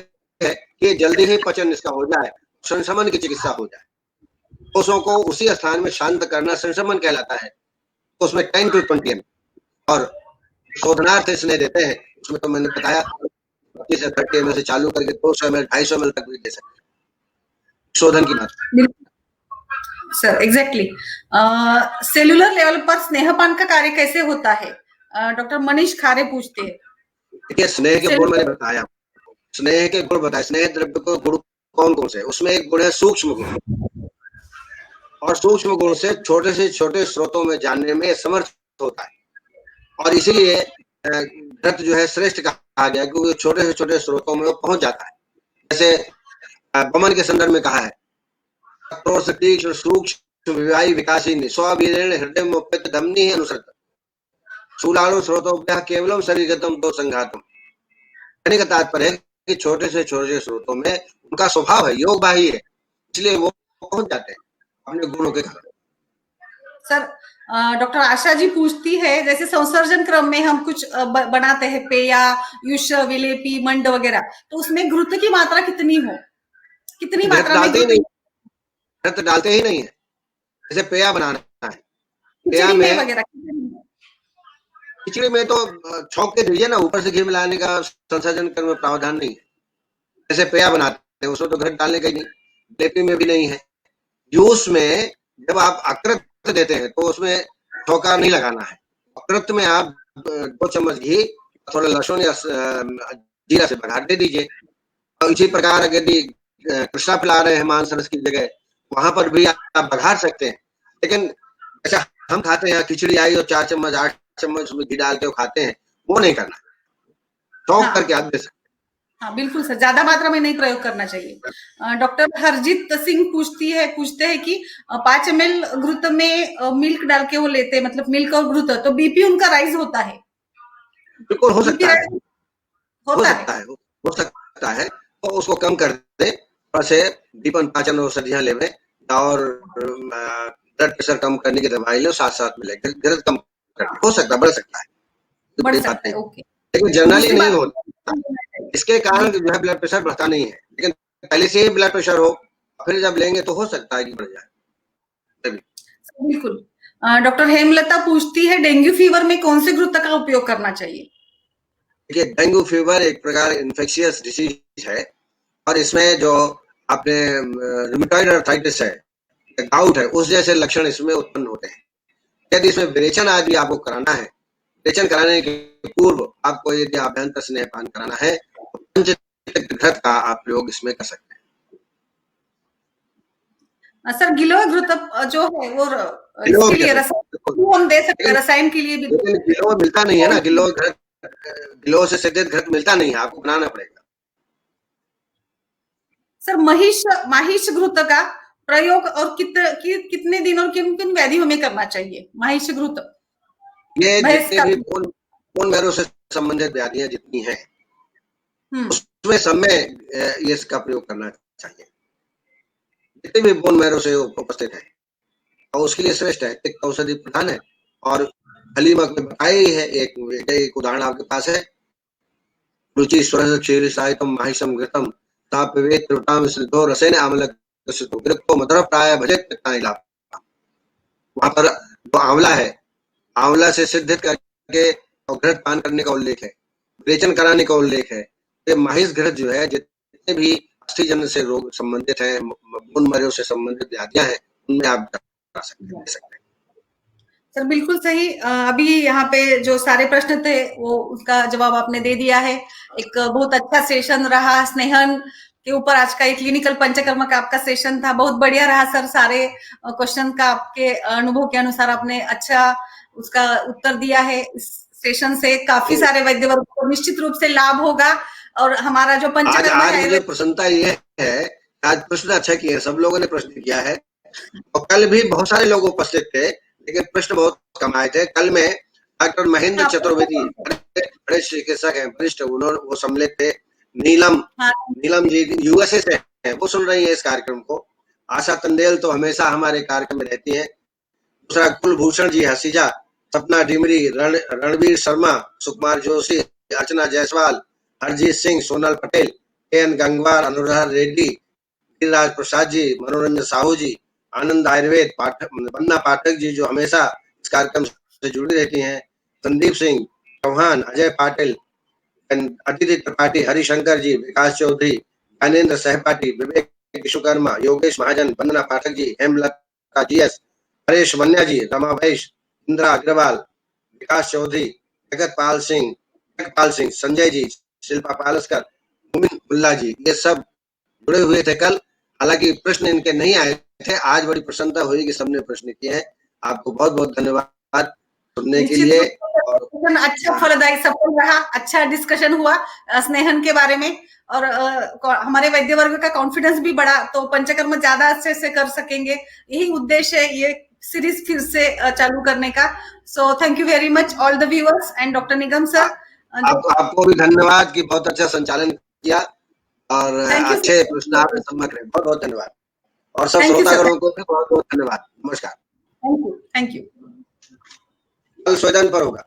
है कि जल्दी ही पचन इसका हो जाए, संशमन की चिकित्सा हो जाए। कोषों को उसी स्थान में शांत करना संशमन कहलाता है। उसमें 10 to 20 ml और शोधनार्थ स्नेह देते हैं, उसमें तो मैंने बताया 20 से 30 ml से चालू करके 200 ml 250 ml तक भी दे सकते हैं शोधन की मात्रा। सर एग्जैक्टली सेलुलर लेवल पर स्नेहपान का कार्य कैसे होता है? डॉक्टर मनीष खारे पूछते हैं। देखिए, स्नेह के गुण मैंने बताया, स्नेह के गुण बताए, स्नेह द्रव्य को गुण कौन कौन से, उसमें एक गुण है सूक्ष्म गुण, और सूक्ष्म गुण से छोटे स्रोतों में जानने में समर्थ होता है, और इसीलिए घृत जो है श्रेष्ठ कहा गया, क्योंकि छोटे से छोटे स्रोतों में वो पहुंच जाता है। जैसे बमन के संदर्भ में कहा है, सूक्ष्म विवाही विकासिनी स्वावीरेण हृदय मोपित धमनी है अनुसृत शूलाणु स्रोतों केवलम शरीरगतम दो संघातम। कहने का तात्पर्य है कि छोटे से छोटे स्रोतों में उनका स्वभाव है, योगवाही है, इसलिए वो पहुंच जाते हैं अपने गुणों के कारण। सर डॉक्टर आशा जी पूछती है, जैसे संसर्जन क्रम में हम कुछ बनाते हैं पेया, युष, विलेपी, मंड वगैरह, तो उसमें घृत की मात्रा कितनी हो, कितनी मात्रा में? घृत डालते ही नहीं है। जैसे पेया बनाना है, पेया में खिचड़ी में तो छौंक के दीजिए ना, ऊपर से घी मिलाने का संसर्जन क्रम में प्रावधान नहीं है। जैसे पेया बनाते हैं उसमें तो घृत डालने का ही नहीं, लेपी में भी नहीं है। यूस में जब आप अकृत देते हैं तो उसमें ठोका नहीं लगाना है। अकृत में आप 2 चम्मच घी, थोड़ा लहसुन या जीरा से बघार दे दीजिए। और इसी प्रकार अगर कृष्णा पिला रहे हैं मांस रस की जगह, वहां पर भी आप बघार सकते हैं। लेकिन ऐसा हम खाते हैं, खिचड़ी आई और 4 चम्मच 8 चम्मच उसमें घी डाल के वो खाते हैं, वो नहीं करना, शौक हाँ। करके आप दे सकते। हाँ बिल्कुल सर, ज्यादा मात्रा में नहीं प्रयोग करना चाहिए। डॉक्टर हरजीत सिंह पूछते हैं कि 5 ml घृत में मिल्क डाल के वो लेते हैं, मतलब मिल्क और घृत, तो बीपी उनका राइज होता है? बिल्कुल हो बीपी सकता है, राइज हो होता सकता है, हो सकता है, तो उसको कम कर दे, और से दीपन पाचन औषधियां लेवे और ब्लड प्रेशर कम करने की दवाई लो, साथ में लेकर घृत कम करना, हो सकता है, बढ़ सकता है, बढ़ बड़ी सकता बात है। नहीं, ओके। लेकिन जनरली दूसरी नहीं बात, होता। इसके कारण जो है ब्लड प्रेशर बढ़ता नहीं है, लेकिन पहले से ही ब्लड प्रेशर हो फिर जब लेंगे तो हो सकता है कि बढ़ जाए। बिल्कुल। डॉक्टर हेमलता पूछती है, डेंगू फीवर में कौन से घृत का उपयोग करना चाहिए? देखिए, डेंगू फीवर एक प्रकार इन्फेक्शियस डिसीज है, और इसमें जो आपने रूमेटॉइड आर्थराइटिस है, गाउट है, उस जैसे लक्षण इसमें उत्पन्न होते हैं। यदि इसमें विरेचन आदि आपको कराना है, विरेचन कराने के पूर्व आपको यदि अभ्यंतर स्नेहपान कराना है, तो पंचतत्व घृत का आप प्रयोग इसमें कर सकते हैं। सर गिलोय घृत जो है वो इसके लिए हम दे सकते हैं, रसायन के लिए भी। लेकिन गिलोय मिलता नहीं है ना, गिलोय से सिद्धित घृत मिलता नहीं है, आपको बनाना पड़ेगा। सर माहिष घृत का प्रयोग और कितने दिन और किन किन व्याधियों में करना चाहिए? माहिष घृत, ये जितने भी बोन मैरो से संबंधित व्याधियां जितनी हैं, उसमें समय ये इसका प्रयोग करना चाहिए, जितने भी बोन मैरो से उपस्थित है, और उसके लिए श्रेष्ठ है, एक औषधि प्रधान है, और हलीमक में बताया ही है, एक उदाहरण आपके पास है, रुचि स्वर क्षीर साहितम माहिषम घृतम तापवेत त्रुटाम सिद्धो रसेन आमलक घृतो मधुर प्राय भजत पित्ताइला। वहां पर जो आंवला है, आंवला से सिद्धित करके और घृत पान करने का उल्लेख है, विरेचन कराने का उल्लेख है। ये माहिष घृत जो है, जितने भी अस्थि से रोग संबंधित है, बोन मैरो से संबंधित व्याधियां हैं, उनमें आप कर सकते हैं। सर बिल्कुल सही। अभी यहाँ पे जो सारे प्रश्न थे वो उसका जवाब आपने दे दिया है। एक बहुत अच्छा सेशन रहा, स्नेहन के ऊपर आज का एक क्लिनिकल पंचकर्म का आपका सेशन था, बहुत बढ़िया रहा सर। सारे क्वेश्चन का आपके अनुभव के अनुसार आपने अच्छा उसका उत्तर दिया है। इस सेशन से काफी सारे वैद्य वर्ग को निश्चित रूप से लाभ होगा, और हमारा जो पंचकर्म आज मुझे प्रसन्नता ये है, आज प्रश्न अच्छा किया, सब लोगों ने प्रश्न किया है, और कल भी बहुत सारे लोग उपस्थित थे, लेकिन प्रश्न बहुत कम आए थे। कल में डॉक्टर महेंद्र चतुर्वेदी, बड़े चिकित्सक हैं, वरिष्ठ, वो सम्मिलित थे। नीलम जी यूएसए से हैं, वो सुन रही है इस कार्यक्रम को। आशा तंडेल तो हमेशा हमारे कार्यक्रम में रहती है। दूसरा कुलभूषण जी हसीजा, सपना डिमरी, रणवीर शर्मा, सुकुमार जोशी, अर्चना जायसवाल, हरजीत सिंह, सोनल पटेल, एन गंगवार, अनुराधा रेड्डी, गिरिराज प्रसाद जी, मनोरंजन साहू जी, आनंद आयुर्वेद बन्ना पाठक जी जो हमेशा इस कार्यक्रम से जुड़ी रहती हैं, संदीप सिंह चौहान, अजय पाटिल, अदिति त्रिपाठी, हरिशंकर जी, विकास चौधरी, ज्ञानेन्द्र सहपाठी, विवेक विश्वकर्मा, योगेश महाजन, वंदना पाठक जी, हेमलता जीएस, हरेश वन्या जी, रमा वैश, इंदिरा अग्रवाल, विकास चौधरी, जगतपाल सिंह, संजय जी, शिल्पा पालस्कर, मुमिन मुल्ला जी, ये सब जुड़े हुए थे कल। हालांकि प्रश्न इनके नहीं आए थे, आज बड़ी प्रसन्नता हुई कि सबने प्रश्न किए हैं। आपको बहुत बहुत धन्यवाद सुनने के लिए। अच्छा फलदायी सफल रहा, अच्छा डिस्कशन हुआ स्नेहन के बारे में, और हमारे वैद्य वर्ग का कॉन्फिडेंस भी बढ़ा, तो पंचकर्म ज्यादा अच्छे से कर सकेंगे। यही उद्देश्य है ये सीरीज फिर से चालू करने का। So thank you very much all the viewers and doctor Nigam sir. आपको भी धन्यवाद कि बहुत अच्छा संचालन किया, और अच्छे प्रश्न आपने सम्मत रहे। बहुत बहुत धन्यवाद, और सब श्रोतागणों को भी बहुत बहुत धन्यवाद। नमस्कार। Thank you. कल स्वेदन पर होगा।